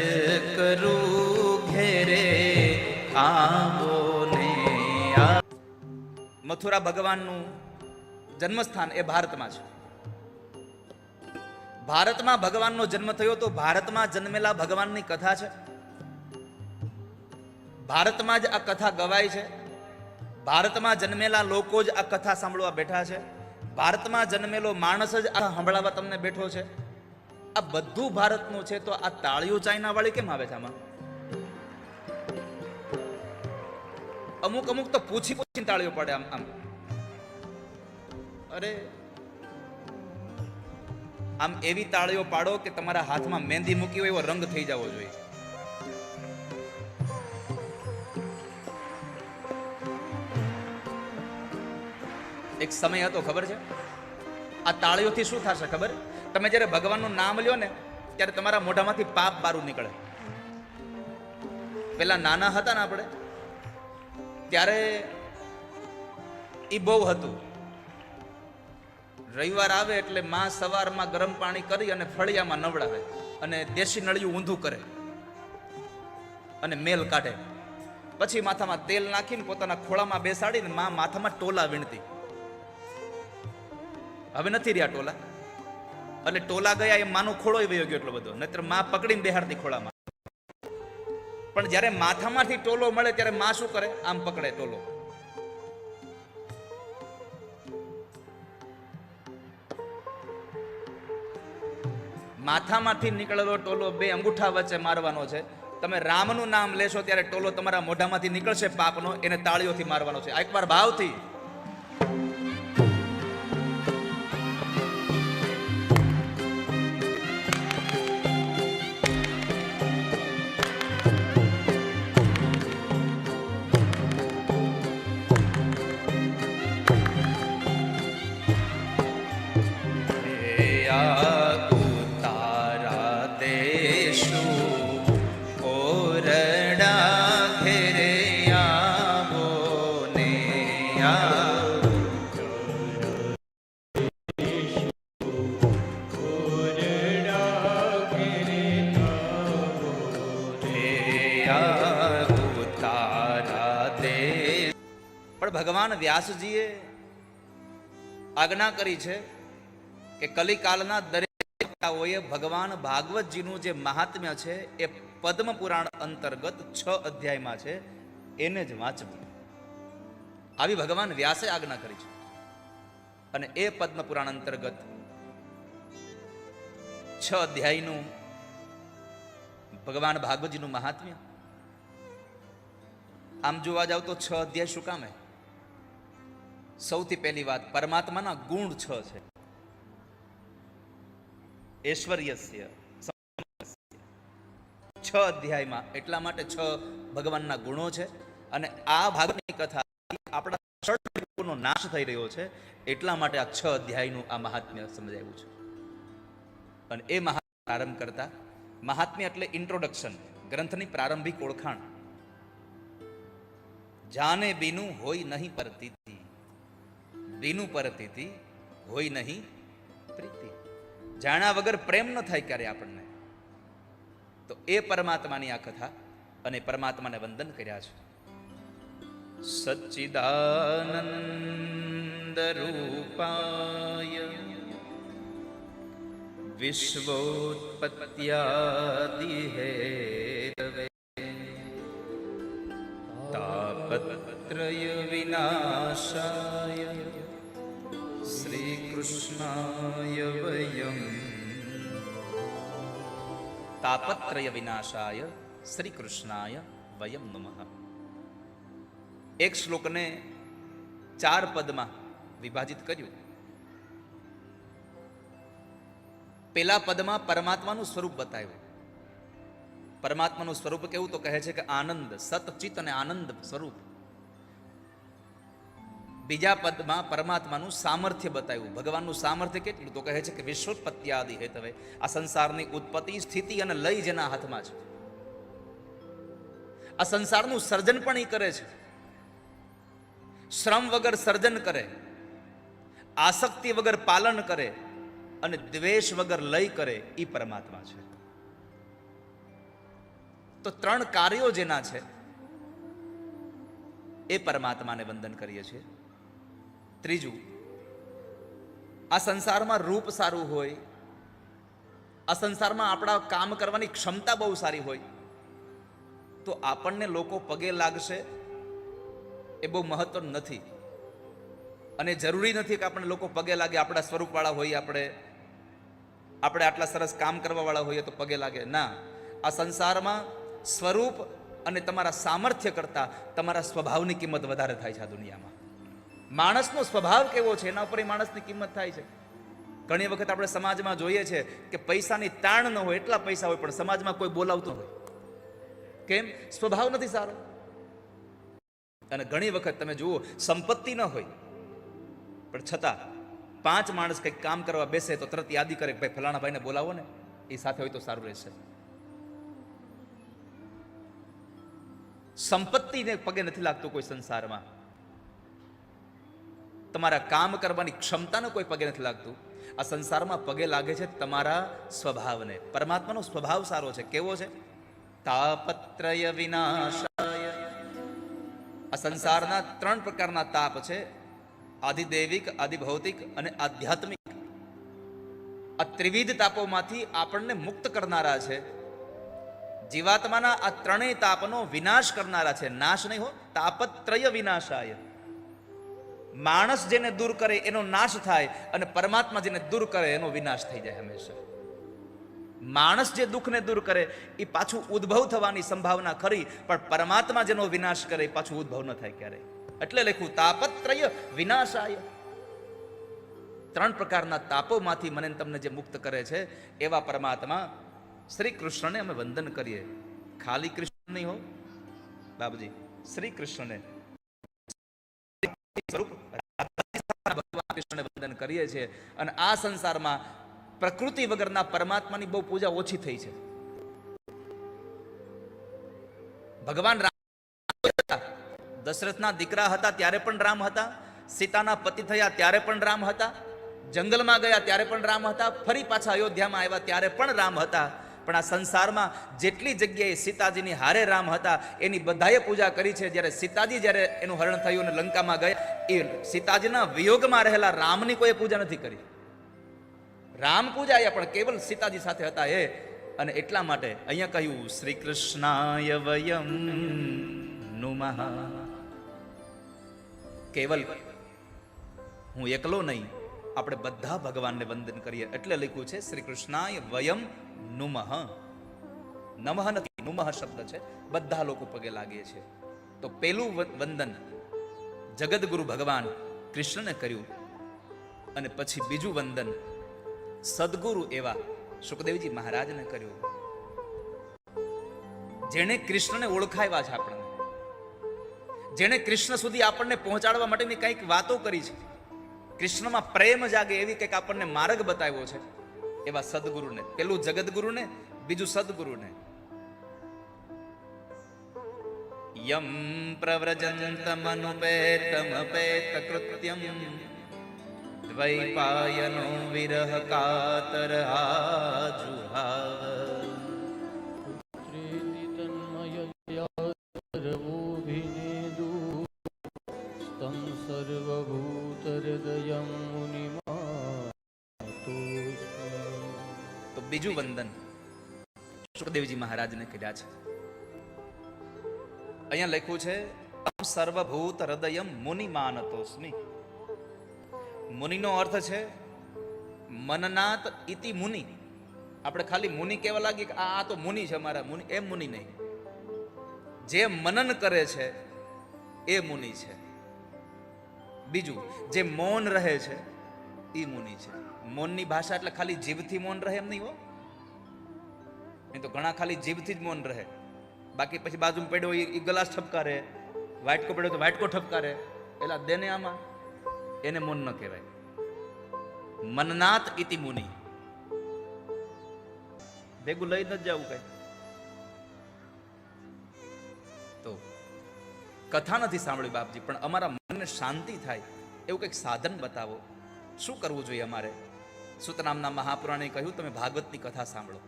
કરું ઘેરે આવો ને. મથુરા ભગવાનનું જન્મસ્થાન એ ભારતમાં છે. ભારતમાં ભગવાનનો જન્મ થયો તો ભારતમાં જન્મેલા ભગવાનની કથા છે. ભારતમાં જ આ કથા ગવાય છે. ભારતમાં જન્મેલા લોકો જ આ કથા સાંભળવા બેઠા છે. ભારતમાં જન્મેલો માણસ જ આ સાંભળવા તમને બેઠો છે. આ બધું ભારતનું છે, તો આ તાળીઓ ચાઇના વાળી કેમ આવે છે આમાં? અમુક અમુક તો પૂછી પૂછીને તાળીઓ પડે આમ આમ. અરે આમ એવી તાળીઓ પાડો કે તમારા હાથમાં મહેંદી મૂકી હોય એવો રંગ થઈ જવો જોઈએ. એક સમય હતો, ખબર છે? આ તાળીઓથી શું થશે ખબર? તમે જ્યારે ભગવાનનું નામ લ્યો ને ત્યારે તમારા મોઢામાંથી પાપ બારું નીકળે. પેલા નાના હતા ને આપણે, ત્યારે એ બહુ હતું. રવિવાર આવે એટલે માં સવારમાં ગરમ પાણી કરી અને ફળિયામાં નવડાવે અને દેશી નળિયું ઊંધું કરે અને મેલ કાઢે. પછી માથામાં તેલ નાખીને પોતાના ખોળામાં બેસાડીને માં માથામાં ટોલા વીણતી. હવે નથી રહ્યા ટોલા, એટલે ટોલા ગયા એ માનો ખોળો વયો ગયો એટલો બધો, નહીતર માં પકડીને બેહાડતી ખોળામાં. પણ જ્યારે માથામાંથી ટોલો મળે ત્યારે માં શું કરે? આમ પકડે ટોલો. માથામાંથી નીકળેલો ટોલો બે અંગૂઠા વચ્ચે મારવાનો છે. તમે રામનું નામ લેશો ત્યારે ટોલો તમારા મોઢામાંથી નીકળશે પાપનો, એને તાળીઓથી મારવાનો છે. એકવાર ભાવથી ભગવાન વ્યાસજીએ આજ્ઞા કરી છે કે કલિકાલના દરેક ભગવાન ભાગવતજીનું જે મહાત્મ્ય છે એ પદ્મ પુરાણ અંતર્ગત 6 અધ્યાયમાં છે, એને જ વાંચવું. આવી ભગવાન વ્યાસે આજ્ઞા કરી છે. અને એ પદ્મ પુરાણ અંતર્ગત 6 અધ્યાયનું ભગવાન ભાગવતજીનું મહાત્મ્ય. આમ જોવા જાવ તો 6 અધ્યાય શું કામ? સૌથી પહેલી વાત, પરમાત્માના ગુણ 6 છે. ઐશ્વર્યસ્ય 6 અધ્યાયમાં, એટલા માટે 6 ભગવાનના ગુણો છે. અને આ ભાગની કથા આપણા ષડ્રિપુનો નાશ થઈ રહ્યો છે, એટલા માટે આ 6 અધ્યાયનું આ મહાત્મ્ય સમજાયું છે. અને એ મહાત્મ્ય પ્રારંભ કરતા, મહાત્મ્ય એટલે ઇન્ટ્રોડક્શન, ગ્રંથની પ્રારંભિક ઓળખાણ. જાને બીનું હોય નહીં પરતીતિ, બીનું પરતીતિ હોય નહીં પ્રીતિ. જાણ્યા વગર પ્રેમ ન થાય ક્યારે આપણને. તો એ પરમાત્માની આ કથા, અને પરમાત્માને વંદન કર્યા છે. સચ્ચિદાનંદ रूपाय विश्वोत्पत्त्यादिहेतवे तापत्रय विनाशाय श्री कृष्णाय वयम् तापत्रय विनाशाय श्री कृष्णाय वयम नमः। एक श्लोक ने 4 पद में विभाजित कर्યું। पहला पद में परमात्मा स्वरूप बताव्યું। परमात्मा स्वरूप केवुं तो कहे छे कि आनंद, सत चित अने आनंद स्वरूप। बीजा पद में परमात्मा सामर्थ्य बताव्યું। भगवान सामर्थ्य केटલું तो कहे छे कि विश्वोत्पत्त्यादि हेतवे आ संसारनी उत्पत्ति स्थिति अने लय जेना हाथमां छे। आ संसारનું સર્જન પણ ઈ કરે છે। શ્રમ વગર સર્જન કરે, આસક્તિ વગર પાલન કરે અને દ્વેષ વગર લય કરે, ઈ પરમાત્મા છે। તો 3 કાર્યો જેના છે એ પરમાત્માને વંદન કરીએ છીએ। ત્રીજું, આ સંસારમાં રૂપ સારું હોય, આ સંસારમાં આપણા કામ કરવાની ક્ષમતા બહુ સારી હોય તો આપણને લોકો પગે લાગશે એ બહુ મહત્વનું નથી અને જરૂરી નથી કે આપણને લોકો પગે લાગે આપણા સ્વરૂપવાળા હોઈએ, આપણે આટલા સરસ કામ કરવાવાળા હોઈએ તો પગે લાગે ના। આ સંસારમાં સ્વરૂપ અને તમારા સામર્થ્ય કરતાં તમારા સ્વભાવની કિંમત વધારે થાય છે। આ દુનિયામાં માણસનો સ્વભાવ કેવો છે એના ઉપર માણસની કિંમત થાય છે। ઘણી વખત આપણે સમાજમાં જોઈએ છે કે પૈસાની તાણ ન હોય, એટલા પૈસા હોય પણ સમાજમાં કોઈ બોલાવતું હોય, કેમ? સ્વભાવ નથી સારો। અને ઘણી વખત તમે જુઓ સંપત્તિ ન હોય પણ છતાં 5 માણસ કંઈક કામ કરવા બેસે તો તરત યાદી કરે કે ભાઈ ફલાણા ભાઈને બોલાવો ને, એ સાથે હોય તો સારું રહેશે। સંપત્તિને પગે નથી લાગતું કોઈ સંસારમાં, તમારા કામ કરવાની ક્ષમતાને કોઈ પગે નથી લાગતું। આ સંસારમાં પગે લાગે છે તમારા સ્વભાવને। પરમાત્માનો સ્વભાવ સારો છે। કેવો છે? તાપત્રય વિનાશાય। આ સંસારના 3 પ્રકારના તાપ છે, આધિદૈવિક, આધિભૌતિક અને આધ્યાત્મિક। આ ત્રિવિધ તાપોમાંથી આપણને મુક્ત કરનારા છે। જીવાત્માના આ 3 તાપનો વિનાશ કરનારા છે, નાશ નહીં હો। તાપત્રય વિનાશાય। માણસ જેને દૂર કરે એનો નાશ થાય અને પરમાત્મા જેને દૂર કરે એનો વિનાશ થઈ જાય હંમેશા। માણસ જે દુઃખને દૂર કરે એ પાછું ઉદ્ભવ થવાની સંભાવના ખરી, પણ પરમાત્મા જેનો વિનાશ કરે એ પાછું ઉદ્ભવ ન થાય ક્યારે। એટલે લખ્યું તાપત્રય વિનાશાય। 3 પ્રકારના તાપોમાંથી મને તમને જે મુક્ત કરે છે એવા પરમાત્મા શ્રી કૃષ્ણને અમે વંદન કરીએ। ખાલી કૃષ્ણ નહીં હો બાબુજી, શ્રી કૃષ્ણને સ્વરૂપ ભગવાન કૃષ્ણને વંદન કરીએ છીએ। અને આ સંસારમાં પ્રકૃતિ વગરના પરમાત્માની બહુ પૂજા ઓછી થઈ છે। ભગવાન રામ દશરથના દીકરા હતા ત્યારે પણ રામ હતા, સીતાના પતિ થયા ત્યારે પણ રામ હતા, જંગલમાં ગયા ત્યારે પણ રામ હતા, ફરી પાછા અયોધ્યામાં આવ્યા ત્યારે પણ રામ હતા। પણ આ સંસારમાં જેટલી જગ્યાએ સીતાજીની હારે રામ હતા એની બધાએ પૂજા કરી છે। જ્યારે સીતાજી જ્યારે એનું હરણ થયું અને લંકામાં ગયા, એ સીતાજીના વિયોગમાં રહેલા રામની કોઈ પૂજા નથી કરી। રામ પૂજાયા પણ કેવલ સીતાજી સાથે હતા એ। અને એટલા માટે અહીંયા કહ્યું શ્રી કૃષ્ણાય વયમ નુમઃ। કેવલ હું એકલો નહીં, આપણે બધા ભગવાનને વંદન કરીએ એટલે લખ્યું છે શ્રી કૃષ્ણાય વયમ નુમઃ। નમઃ નથી, નુમઃ શબ્દ છે, બધા લોકો પગે લાગે છે। તો પેલું વંદન જગદગુરુ ભગવાન કૃષ્ણને કર્યું અને પછી બીજું વંદન સદગુરુ એવા સુખદેવજી મહારાજને કર્યું, જેણે કૃષ્ણને ઓળખાવ્યા છે આપણને, જેણે કૃષ્ણ સુધી આપણને પહોંચાડવા માટેની કંઈક વાતો કરી છે, કૃષ્ણમાં પ્રેમ જાગે એવી કંઈક આપણને માર્ગ બતાવ્યો છે, એવા સદગુરુને, પેલું જગદગુરુને, બીજું સદગુરુને। યમ પ્રવ્રજંતમનુપેતમપેત કૃત્યમ દ્વૈપાયનો વિરહ કાતર આજુહાવ। સર્વભૂતરદ તો બીજું વંદન સુખદેવજી મહારાજને કર્યા છે. અહીંયા લખ્યું છે સર્વભૂત હૃદયમ મુનિ માનતોસ્મિ. મુનિનો અર્થ છે મનનાત ઇતિ મુનિ. આપણે ખાલી મુનિ કહેવા લાગીએ કે આ તો મુનિ છે અમારા મુનિ, એમ મુનિ નહીં. જે મનન કરે છે એ મુનિ છે. બીજું જે મૌન રહે છે એ મુનિ છે. મૌનની ભાષા એટલે ખાલી જીભથી મૌન રહે એમ નહીં હો. નહીં તો ઘણા ખાલી જીભથી જ મૌન રહે, બાકી પછી બાજુમાં પડ્યો એ ગ્લાસ ઠપકારે, વાટકો પડ્યો તો વાટકો ઠપકારે, એલા દેને આમાં, એને મૌન ન કહેવાય. મનનાથ ઇતિ મુનિ. ભેગું લઈ ન જવું કઈ. તો કથા નથી સાંભળી બાપજી, પણ અમારા મનને શાંતિ થાય એવું કંઈક સાધન બતાવો. શું કરવું જોઈએ અમારે? સૂત નામના મહાપુરાણે કહ્યું તમે ભાગવતની કથા સાંભળો.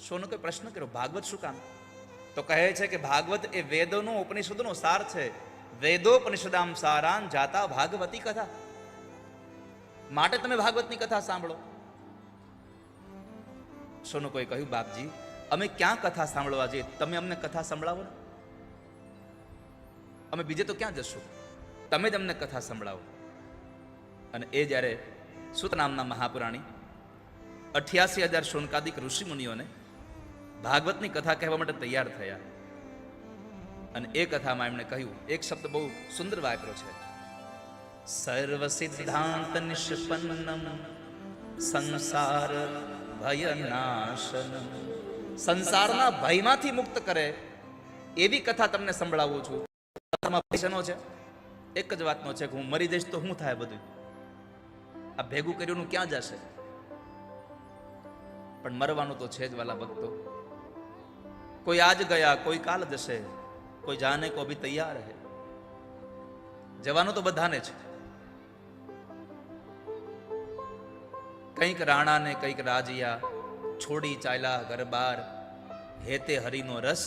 શોનો કોઈ પ્રશ્ન કર્યો ભાગવત શું કામ? તો કહે છે કે ભાગવત એ વેદોનો ઉપનિષદોનો સાર છે. વેદોપનિષદામ સારાન જાતા ભાગવતી કથા. માટે તમે ભાગવતની કથા સાંભળો. શોનું કોઈ કહ્યું બાપજી અમે ક્યાં કથા સાંભળવા જઈએ, તમે અમને કથા સંભળાવો ને. અમે બીજે તો ક્યાં જશું, તમે જ અમને કથા સંભળાવો. અને એ જ્યારે સૂત નામના મહાપુરાણી 88,000 શોનકાદિક ઋષિ મુનિઓને ભાગવતની કથા કહેવા માટે તૈયાર થયા. અને એ કથામાં એમણે કહ્યું એક શબ્દ બહુ સુંદર વાપર્યો છે, સર્વ સિદ્ધાંત નિષ્પન્નમ સંસાર ભયનાશનમ. સંસારના ભયમાંથી મુક્ત કરે એવી કથા તમને સંભળાવું છું. કથામાં ભયનો છે, એક જ વાતનો છે કે હું મરી જઈશ તો શું થાય બધું, આ ભેગું કર્યું ક્યાં જશે? પણ મરવાનું તો છે જ વાલા ભક્તો. કોઈ આજ ગયા, કોઈ કાલ જશે, કોઈ જાને કો ભી તૈયાર હે. જવાનું તો બધાને છે. કંઈક રાણા ને કંઈક રાજિયા, છોડી ચાલ્યા ઘર બાર, હેતે હરિનો રસ.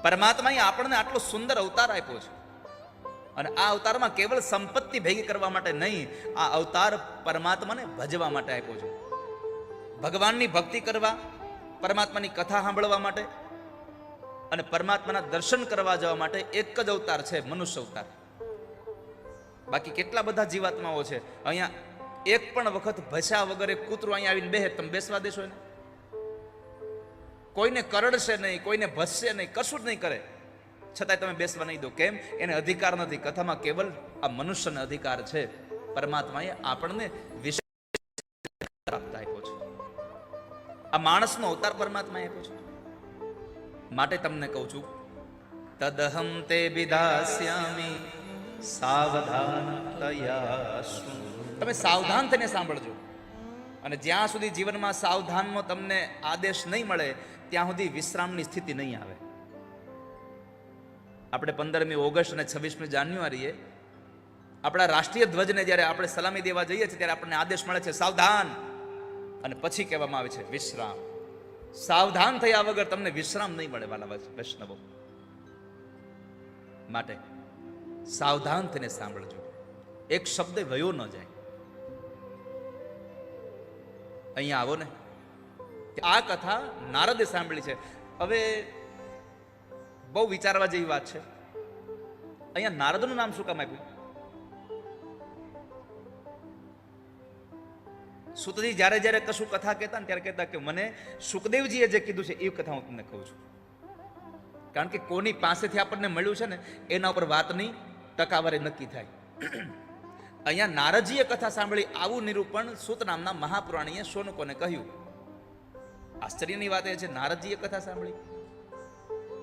પરમાત્માએ આપણને આટલો સુંદર અવતાર આપ્યો છે, અને આ અવતારમાં કેવલ સંપત્તિ ભેગી કરવા માટે નહીં, આ અવતાર પરમાત્માને ભજવા માટે આપ્યો છે. ભગવાનની ભક્તિ કરવા, પરમાત્માની કથા સાંભળવા માટે અને પરમાત્માના દર્શન કરવા જવા માટે એક જ અવતાર છે, મનુષ્ય અવતાર. બાકી કેટલા બધા જીવાત્માઓ છે. અહીંયા એક પણ વખત ભસ્યા વગર એક કૂતરું અહીંયા આવીને બેહે, તમે બેસવા દેશો એને? કોઈને કરડશે નહીં, કોઈને ભસશે નહીં, કશું જ નહીં કરે, છતાંય તમે બેસવા નહીં દો. કેમ? એને અધિકાર નથી. કથામાં કેવલ આ મનુષ્યને અધિકાર છે. પરમાત્માએ આપણને વિશેષ આપ્યો છે. આ માણસનો અવતાર પરમાત્માએ આપ્યો છે. માટે તમને કહું છું, તદહમ તે વિધાસ્યામિ સાવધાન તયા શૃણુ. તમે સાવધાન થઈને સાંભળજો. અને જ્યાં સુધી જીવનમાં સાવધાનનો તમને આદેશ નહીં મળે ત્યાં સુધી વિશ્રામની સ્થિતિ નહીં આવે. આપણે 15મી ઓગસ્ટ અને 26મી જાન્યુઆરીએ આપણા રાષ્ટ્રીય ધ્વજને જ્યારે આપણે સલામી દેવા જઈએ છીએ ત્યારે આપણને આદેશ મળે છે સાવધાન, અને પછી કહેવામાં આવે છે વિશ્રામ. સાવધાન થયા વગર તમને વિશ્રામ નહીં મળે વાલા વૈષ્ણવો. માટે સાવધાન થઈને સાંભળજો, એક શબ્દ વયો ન જાય. અહીંયા આવો ને, આ કથા નારદે સાંભળી છે. હવે બહુ વિચારવા જેવી વાત છે. અહીંયા નારદનું નામ શું કામ આપ્યું? સુતજી જ્યારે જ્યારે કશું કથા કહેતા ને ત્યારે કહેતા કે મને સુખદેવજીએ જે કીધું છે એ કથા હું તમને કહું છું. કારણ કે કોની પાસેથી આપણને મળ્યું છે ને એના ઉપર વાતની ટકાવારી નક્કી થાય. અહીંયા નારદજીએ કથા સાંભળી આવું નિરૂપણ સૂત નામના મહાપુરાણીએ શૌનકોને કહ્યું. આશ્ચર્યની વાત એ છે, નારદજીએ કથા સાંભળી.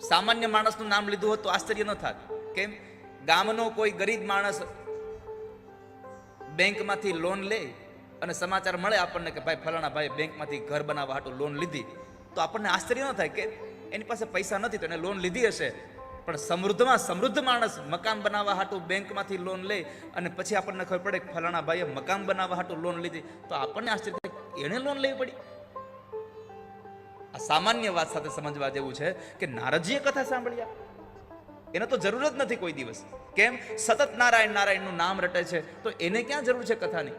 સામાન્ય માણસનું નામ લીધું હોત તો આશ્ચર્ય ન થાત. કેમ? ગામનો કોઈ ગરીબ માણસ બેંકમાંથી લોન લે અને સમાચાર મળે આપણને કે ભાઈ ફલાણા ભાઈ બેંકમાંથી ઘર બનાવવા હાટુ લોન લીધી, તો આપણને આશ્ચર્ય ન થાય કે એની પાસે પૈસા નથી તો એને લોન લીધી હશે. પણ સમૃદ્ધમાં સમૃદ્ધ માણસ મકાન બનાવવા હાટુ બેંકમાંથી લોન લે અને પછી આપણને ખબર પડે કે ફલાણા ભાઈએ મકાન બનાવવા હાટુ લોન લીધી, તો આપણને આશ્ચર્ય થાય એણે લોન લેવી પડી. આ સામાન્ય વાત સાથે સમજવા જેવું છે કે નારદજીએ કથા સાંભળ્યા, એને તો જરૂર જ નથી કોઈ દિવસ. કેમ? સતત નારાયણ નારાયણનું નામ રટે છે, તો એને ક્યાં જરૂર છે કથાની?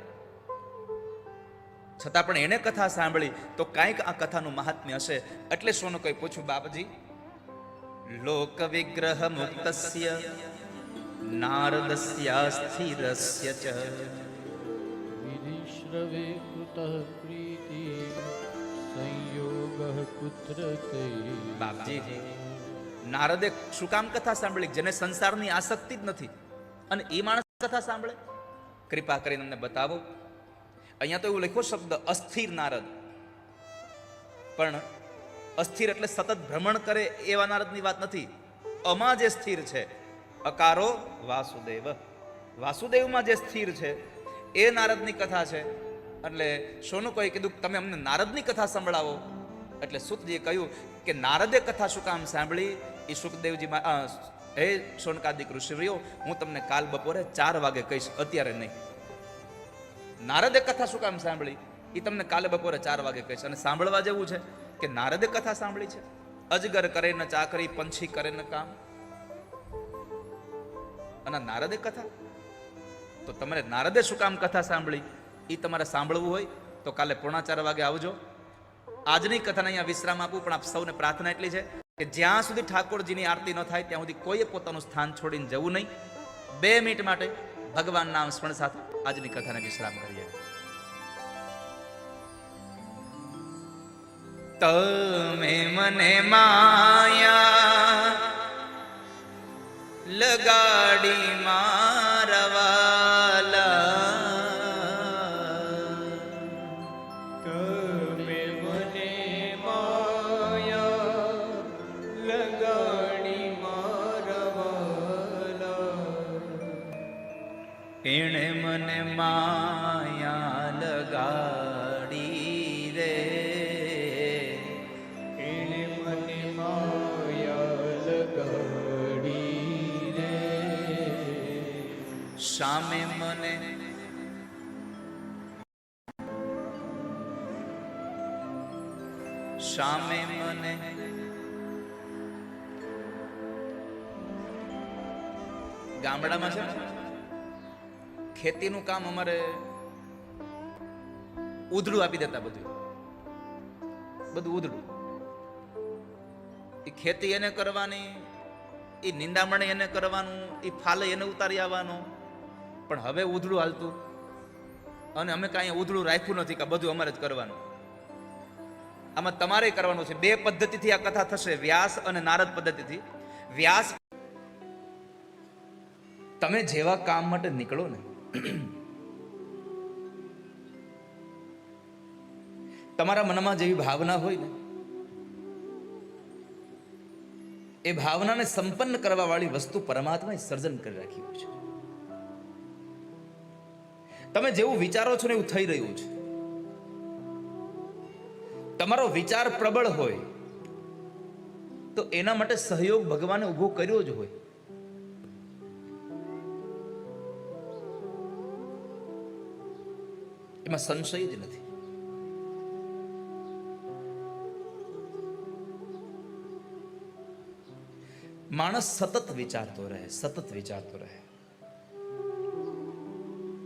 છતાં પણ એને કથા સાંભળી તો કાંઈક આ કથાનું મહાત્મ્ય હશે. એટલે સોનું કોઈ પૂછ્યું, બાપજી, લોક વિગ્રહ મુક્તસ્ય નારદસ્ય સ્થિરસ્ય ચ વિધિશ્રવે કૃતઃ પ્રીતિ સંયોગઃ કુત્ર કૈ. બાપજી, નારદે શું કામ કથા સાંભળી? જેને સંસારની આસક્તિ જ નથી, અને એ માણસ કથા સાંભળે? કૃપા કરીને અમને બતાવો. અહીંયા તો એવું લખ્યો શબ્દ અસ્થિર નારદ, પણ અસ્થિર એટલે સતત ભ્રમણ કરે એવા નારદની વાત નથી. અમાં જે સ્થિર છે, અકારો વાસુદેવ, વાસુદેવમાં જે સ્થિર છે એ નારદની કથા છે. એટલે સોનું કોઈ કીધું તમે અમને નારદની કથા સંભળાવો. એટલે સુતજીએ કહ્યું કે નારદે કથા શું કામ સાંભળી? એ સુખદેવજી, હે સોનકાદિક ઋષિઓ, હું તમને કાલ બપોરે 4 વાગે કહીશ, અત્યારે નહીં. નારદે કથા શું કામ સાંભળી એ તમને કાલે બપોરે 4 વાગે કહીશ. અને સાંભળવા જેવું છે કે નારદે કથા સાંભળી છે. અજગર કરે ન ચાકરી, પંછી કરે ન કામ, અને નારદે કથા. તો તમારે નારદે શું કામ કથા સાંભળી એ તમારે સાંભળવું હોય તો કાલે 4:45 વાગે આવજો. આજની કથાને અહીંયા વિશ્રામ આપું, પણ આપ સૌને પ્રાર્થના એટલી છે કે જ્યાં સુધી ઠાકોરજીની આરતી ન થાય ત્યાં સુધી કોઈએ પોતાનું સ્થાન છોડીને જવું નહીં. 2 મિનિટ માટે ભગવાન નામ સ્મરણ સાથે આજની કથાને વિશ્રામ કરીએ. તમે મને માયા લગાડી મારવાલા, તમે મને માયા લગાડી મારવાલા. એણે મને માયા લગાડી રે, એણે મને માયા લગાડી રે. સામે મને ગામડામાં છે ખેતીનું કામ અમારે ઉધડું આપી દેતા, બધું ઉધડું. એ ખેતી એને કરવાની, એ નિંદામણી એને કરવાનું, એ ફાલે એને ઉતારી આવવાનો. પણ હવે ઉધડું હાલતું, અને અમે કાંઈ ઉધડું રાખ્યું નથી કે બધું અમારે જ કરવાનું. આમાં તમારે કરવાનું છે. 2 પદ્ધતિથી આ કથા થશે, વ્યાસ અને નારદ પદ્ધતિથી. વ્યાસ, તમે જેવા કામ માટે નીકળો ને, તમારા મનમાં જેવી ભાવના હોય ને, એ ભાવનાને સંપન્ન કરવા વાળી વસ્તુ પરમાત્માએ સર્જન કરી રાખ્યું છે. તમે જેવું વિચારો છો ને એવું થઈ રહ્યું છે. તમારો વિચાર પ્રબળ હોય તો એના માટે સહયોગ ભગવાને ઉભો કર્યો જ હોય. એમાં સંશય જ નથી. માણસ સતત વિચારતો રહે, સતત વિચારતો રહે.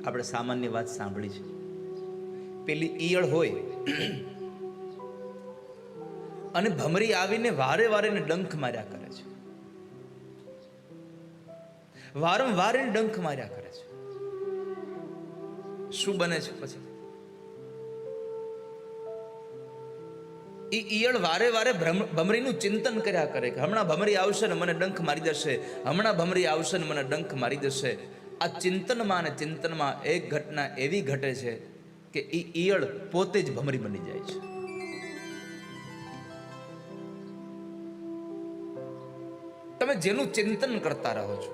આપણે સામાન્ય વાત સાંભળી છે, પેલી ઈયળ હોય અને ભમરી આવીને વારે વારે ડંખ માર્યા કરે છે, વારંવાર ડંખ માર્યા કરે છે. શું બને છે પછી? એ ઈયળ વારે વારે ભમરીનું ચિંતન કર્યા કરે કે હમણાં ભમરી આવશે ને મને ડંખ મારી દેશે, હમણાં ભમરી આવશે ને મને ડંખ મારી દેશે. આ ચિંતનમાં અને ચિંતનમાં એક ઘટના એવી ઘટે છે કે એ ઈયળ પોતે જ ભમરી બની જાય છે. તમે જેનું ચિંતન કરતા રહો છો,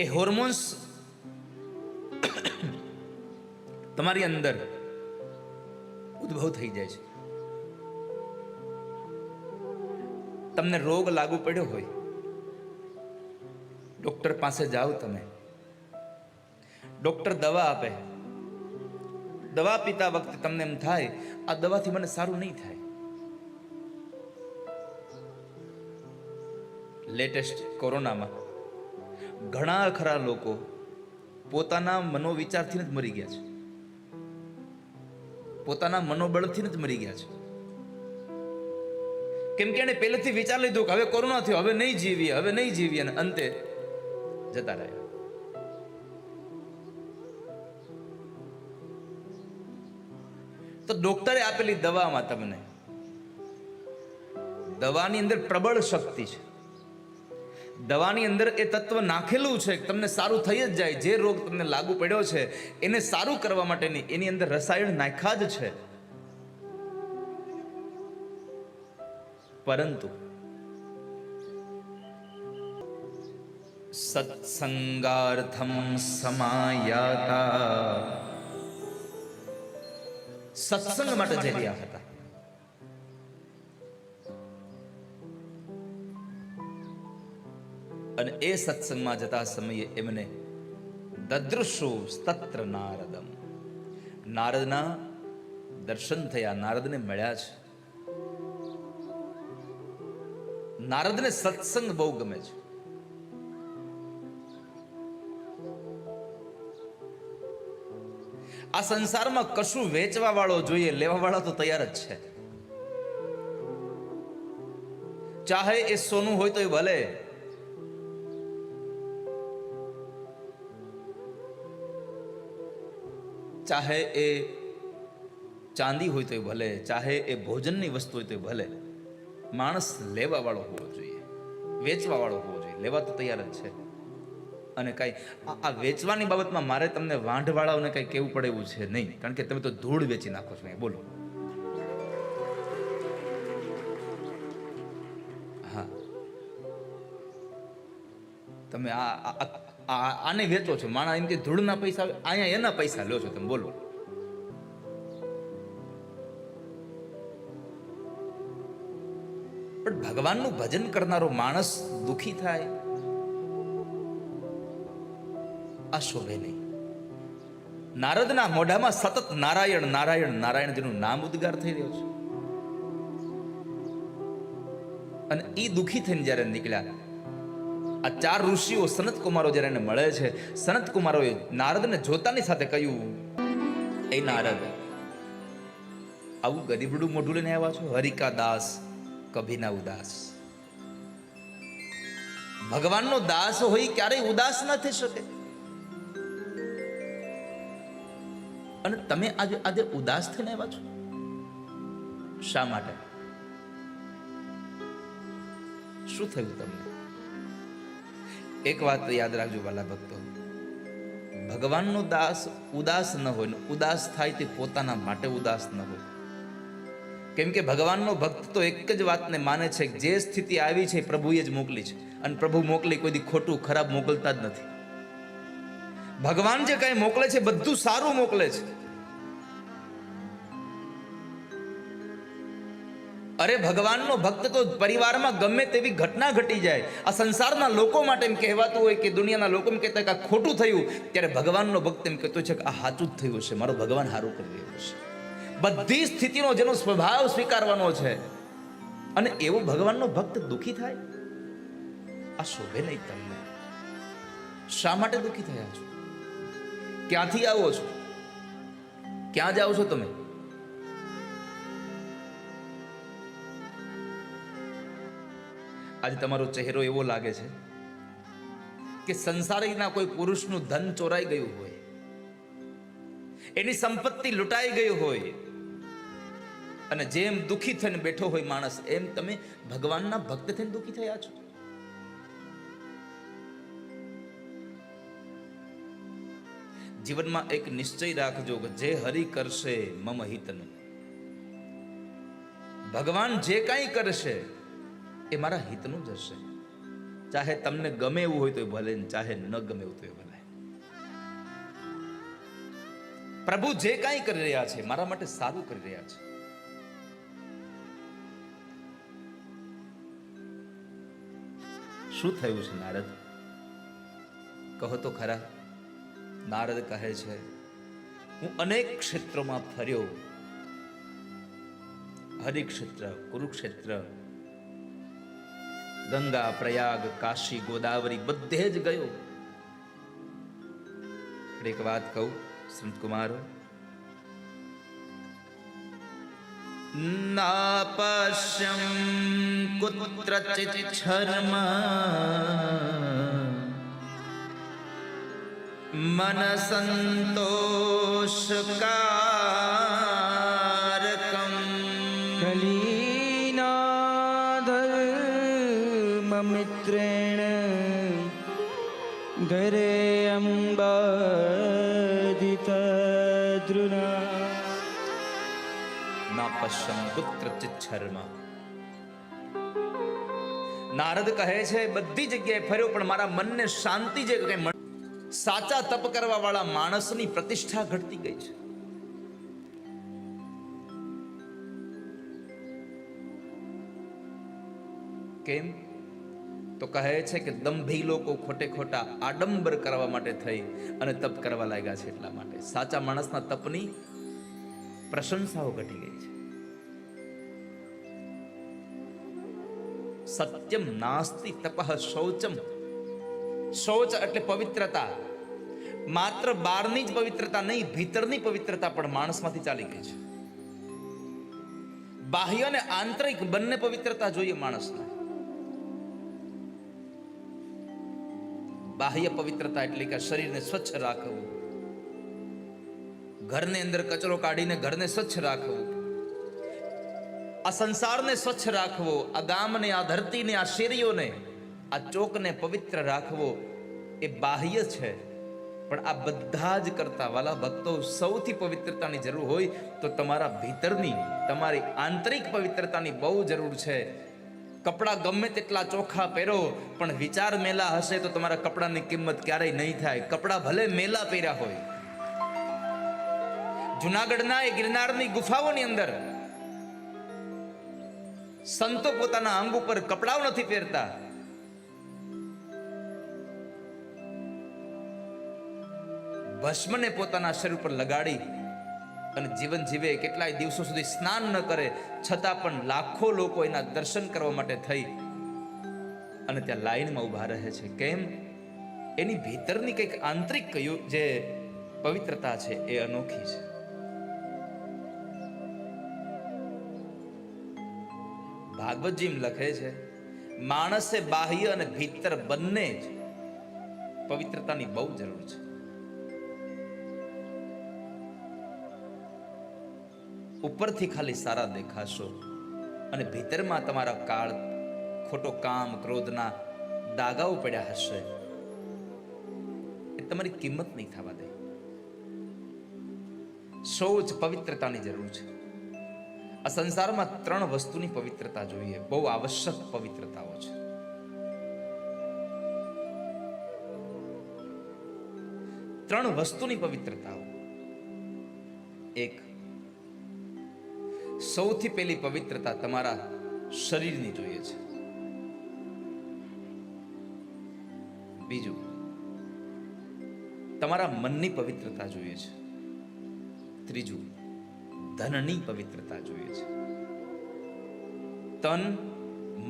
એ હોર્મોન્સ તમારી અંદર ઉદ્ભવ થઈ જાય છે. તમને રોગ લાગુ પડ્યો હોય, ડોક્ટર પાસે જાઓ, તમે ડોક્ટર દવા આપે, દવા પીતા વખતે તમને એમ થાય આ દવાથી મને સારું નહીં થાય. લેટેસ્ટ કોરોનામાં ઘણા ખરા લોકો પોતાના મનોવિચારથી જ મરી ગયા છે, પોતાના મનોબળથી જ મરી ગયા છે. કેમ કે એને પહેલેથી વિચાર લીધું કે હવે કોરોના થયો, હવે નહીં જીવીએ, અને અંતે જતા રહ્યા. તો ડોક્ટરે આપેલી દવામાં તમને, દવાની અંદર પ્રબળ શક્તિ છે, દવાની અંદર એ તત્વ નાખેલું છે કે તમને સારું થઈ જ જાય. જે રોગ તમને લાગુ પડ્યો છે એને સારું કરવા માટેની એની અંદર રસાયણ નાખ્યા જ છે. પરંતુ સત્સંગાર્થમ સમાયાતા, સત્સંગ માટે જઈ રહ્યા હતા. અને એ સત્સંગમાં જતા સમયે એમને દદૃશો તત્ર નારદમ, નારદના દર્શન થયા, નારદને મળ્યા છે. નારદને સત્સંગ બહુ ગમે છે. આ સંસારમાં કશું વેચવા વાળો જોઈએ, લેવા વાળા તો તૈયાર જ છે. ચાહે એ સોનું હોય તો એ ભલે, ચાહે એ ચાંદી હોય તો ભલે, ચાહે એ ભોજનની વસ્તુ હોય તો ભલે, માણસ લેવા વાળો હોવો જોઈએ, વેચવા વાળો હોવો જોઈએ. લેવા તો તૈયાર જ છે. અને કઈ આ વેચવાની બાબતમાં મારે તમને વાંઢવાળાઓને કઈ કેવું પડે એવું છે નહીં, કારણ કે તમે તો ધૂળ વેચી નાખો છો. બોલો, હા, તમે આને વેચો છો. માણા એમ કે ધૂળના પૈસા, અહીંયા એના પૈસા લો છો તમે. બોલો, પણ ભગવાનનું ભજન કરનારો માણસ દુખી થાય આ શોભે નહીં. નારદના મોઢામાં સતત નારાયણ નારાયણ નારાયણ જેનું નામ ઉદ્ગાર થઈ રહ્યો છે. અને એ દુખી થઈને જ્યારે નીકળ્યા, આ ચાર ઋષિઓ સનત કુમારો જ્યારે એને મળે છે, સનત કુમારોએ નારદને જોતાની સાથે કહ્યું, એ નારદ, આવું ગરીબડું મોઢું લઈને આવ્યા છો? હરિકા દાસ કભી ના ઉદાસ. ભગવાનનો દાસ હોય ક્યારેય ઉદાસ ન થઈ શકે. અને તમે આજે ઉદાસ થઈને આવ્યા છો, શા માટે? શું થયું તમને? એક વાત યાદ રાખજો વાલા ભક્તો, ભગવાનનો દાસ ઉદાસ ન હોય ને ઉદાસ થાય તે પોતાના માટે ઉદાસ ન હોય. કેમ કે ભગવાનનો ભક્ત તો એક જ વાતને માને છે કે જે સ્થિતિ આવી છે પ્રભુએ જ મોકલી છે, અને પ્રભુ મોકલી કોઈ દી ખોટું ખરાબ મોકલતા જ નથી. ભગવાન જે કઈ મોકલે છે બધું સારું મોકલે છે. અરે ભગવાનનો ભક્ત તો પરિવારમાં ગમે તેવી ઘટના ઘટી જાય, આ સંસારના લોકો માટે એમ કહેવાતું હોય કે દુનિયાના લોકો એમ કહેતા કે આ ખોટું થયું, ત્યારે ભગવાનનો ભક્ત એમ કહેતો છે કે આ સાચું જ થયું છે, મારો ભગવાન સારું કરી રહ્યો છે. બધી સ્થિતિનો જેનો સ્વભાવ સ્વીકારવાનો છે, અને એવો ભગવાનનો ભક્ત દુખી થાય, આ શોભે નહીં તમને. શા માટે દુખી થયા છો? ક્યાંથી આવો છો? ક્યાં જાઓ છો તમે? આજે તમારો ચહેરો એવો લાગે છે કે સંસારીના કોઈ પુરુષનું ધન ચોરાઈ ગયું હોય, એની સંપત્તિ લૂંટાઈ ગઈ હોય, અને જેમ દુખી થઈને બેઠો હોય માણસ, એમ તમે ભગવાનના ભક્ત થઈને દુખી થયા છો. જીવનમાં એક નિશ્ચય રાખજો કે જે હરિ કરશે મમ હિતનું. ભગવાન જે કાંઈ કરશે એ મારા હિતનું જ હશે. ચાહે તમને ગમે એવું હોય તો ભલે, ચાહે ન ગમે એવું તો ભલે. પ્રભુ જે કાંઈ કરી રહ્યા છે મારા માટે સારું કરી રહ્યા છે. શું થયું છે નારદ? કહો તો ખરા. નારદ કહે છે, હું અનેક ક્ષેત્રોમાં ફર્યો, હરિક્ષેત્ર, કુરુક્ષેત્ર, ગંગા, પ્રયાગ, કાશી, ગોદાવરી બધે જ ગયો, પણ એક વાત કહું સંત કુમારો, નાપશ્યમ કુત્રચિત છર્મ મન સંતોષકારકમ કલીનાધર્મમિત્રેણ ઘરે અંબાદિતદ્રુના નાપશ્યમ કુત્રચિત છર્મ. નારદ કહે છે બધી જગ્યાએ ફર્યો પણ મારા મનને શાંતિ જે કઈ સાચા તપ કરવા વાળા માણસની પ્રતિષ્ઠા ઘટતી ગઈ છે. કેમ? તો કહે છે કે દંભી લોકો ખોટે ખોટા આડંબર કરવા માટે થઈ અને તપ કરવા લાગ્યા છે. એટલા માટે સાચા માણસના તપની પ્રશંસાઓ ઘટી ગઈ છે. સત્યમ નાસ્તિ તપઃ શૌચમ. શૌચ એટલે પવિત્રતા. માત્ર બહારની જ પવિત્રતા નહીં, ભીતરની પવિત્રતા પણ માણસમાંથી ચાલી ગઈ છે. બાહ્ય અને આંતરિક બંને પવિત્રતા જોઈએ માણસને. બાહ્ય પવિત્રતા એટલે કે શરીરને સ્વચ્છ રાખવું, ઘરની અંદર કચરો કાઢીને ઘરને સ્વચ્છ રાખવું, આ સંસારને સ્વચ્છ રાખવો, આ ગામને, આ ધરતીને, આ શેરીઓને, આ ચોકને પવિત્ર રાખવો એ બાહ્ય છે. પણ આ બધા જ કરતા વાલા ભક્તો સૌથી પવિત્રતાની જરૂર હોય તો તમારા ભીતરની, તમારી આંતરિક પવિત્રતાની બહુ જરૂર છે. કપડાં ગમે તેટલા ચોખ્ખા પહેરો પણ વિચાર મેલા હશે તો તમારા કપડાની કિંમત ક્યારેય નહીં થાય. કપડાં ભલે મેલા પહેર્યા હોય. જુનાગઢના એ ગિરનારની ગુફાઓની અંદર સંતો પોતાના અંગ ઉપર કપડાઓ નથી પહેરતા. ભસ્મને પોતાના શરીર પર લગાડી અને જીવન જીવે. કેટલાય દિવસો સુધી સ્નાન ન કરે છતાં પણ લાખો લોકો એના દર્શન કરવા માટે થઈ અને ત્યાં લાઈનમાં ઊભા રહે છે. કેમ? એની ભીતરની કંઈક આંતરિક જે પવિત્રતા છે એ અનોખી છે. ભાગવતજી લખે છે માણસે બાહ્ય અને ભીતર બંને જ પવિત્રતાની બહુ જરૂર છે. ઉપરથી ખાલી સારા દેખાશો અને ભીતરમાં તમારા કાળ ખોટો કામ ક્રોધના દાગાઓ પડ્યા હશે એ તમારી કિંમત નહીં થવા દે. શૌચ પવિત્રતાની જરૂર છે. આ સંસારમાં 3 વસ્તુની પવિત્રતા જોઈએ, બહુ આવશ્યક પવિત્રતાઓ છે. ત્રણ વસ્તુની પવિત્રતાઓ. એક, સૌથી પહેલી પવિત્રતા તમારા શરીરની જોઈએ છે. બીજું, તમારા મનની પવિત્રતા જોઈએ છે. ત્રીજું, ધનની પવિત્રતા જોઈએ છે. તન,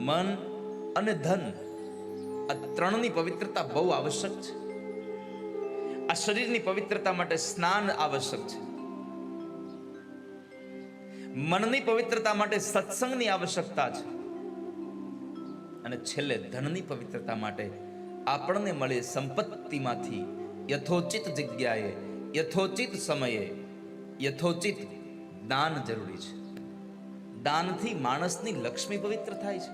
મન અને ધન, આ ત્રણની પવિત્રતા બહુ આવશ્યક છે. આ શરીરની પવિત્રતા માટે સ્નાન આવશ્યક છે. મનની પવિત્રતા માટે સત્સંગની આવશ્યકતા છે. અને છેલ્લે ધનની પવિત્રતા માટે આપણને મળે સંપત્તિમાંથી યથોચિત જગ્યાએ, યથોચિત સમયે, યથોચિત દાન જરૂરી છે. દાનથી માણસની લક્ષ્મી પવિત્ર થાય છે.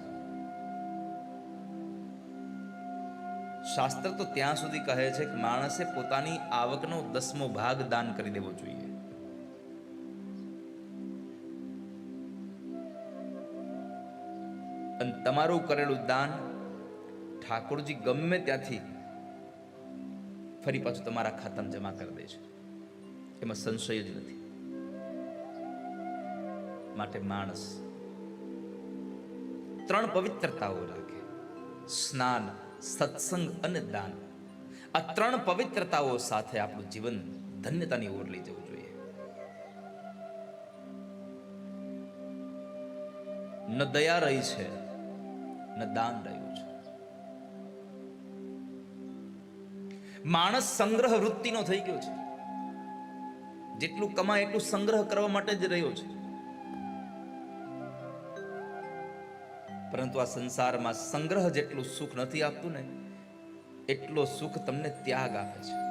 શાસ્ત્ર તો ત્યાં સુધી કહે છે કે માણસે પોતાની આવકનો 10મો ભાગ દાન કરી દેવો જોઈએ. અને તમારું કરેલું દાન ઠાકોરજી ગમે ત્યાંથી ફરી પાછું તમારા ખાતામાં જમા કરી દે છે. એમાં સંશય જ નથી. માટે માણસ 3 પવિત્રતાઓ રાખે: સ્નાન, સત્સંગ અને દાન. આ 3 પવિત્રતાઓ સાથે આપણું જીવન ધન્યતાની ઓર લઈ જવું જોઈએ. ન દયા રહી છે, ન દાન રહ્યું છે. માણસ સંગ્રહ વૃત્તિનો થઈ ગયો છે. જેટલું કમાય એટલું સંગ્રહ કરવા માટે જ રહ્યો છે. પરંતુ આ સંસારમાં સંગ્રહ જેટલું સુખ નથી આપતું ને, એટલો સુખ તમને ત્યાગ આપે છે.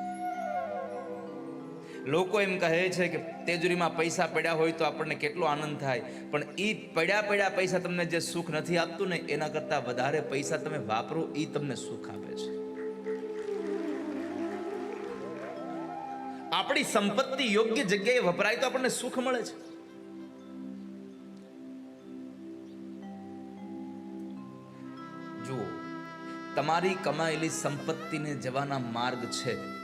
લોકો એમ કહે છે કે તેજુરીમાં પૈસા પડ્યા હોય તો આપણને કેટલો આનંદ થાય, પણ એ પડ્યા પૈસા તમને જે સુખ નથી આપતું ને, એના કરતાં વધારે પૈસા તમે વાપરો એ તમને સુખ આપે છે. આપણી સંપત્તિ યોગ્ય જગ્યાએ વપરાય તો આપણને સુખ મળે છે. જુઓ, તમારી કમાયેલી સંપત્તિને જવાના માર્ગ છે.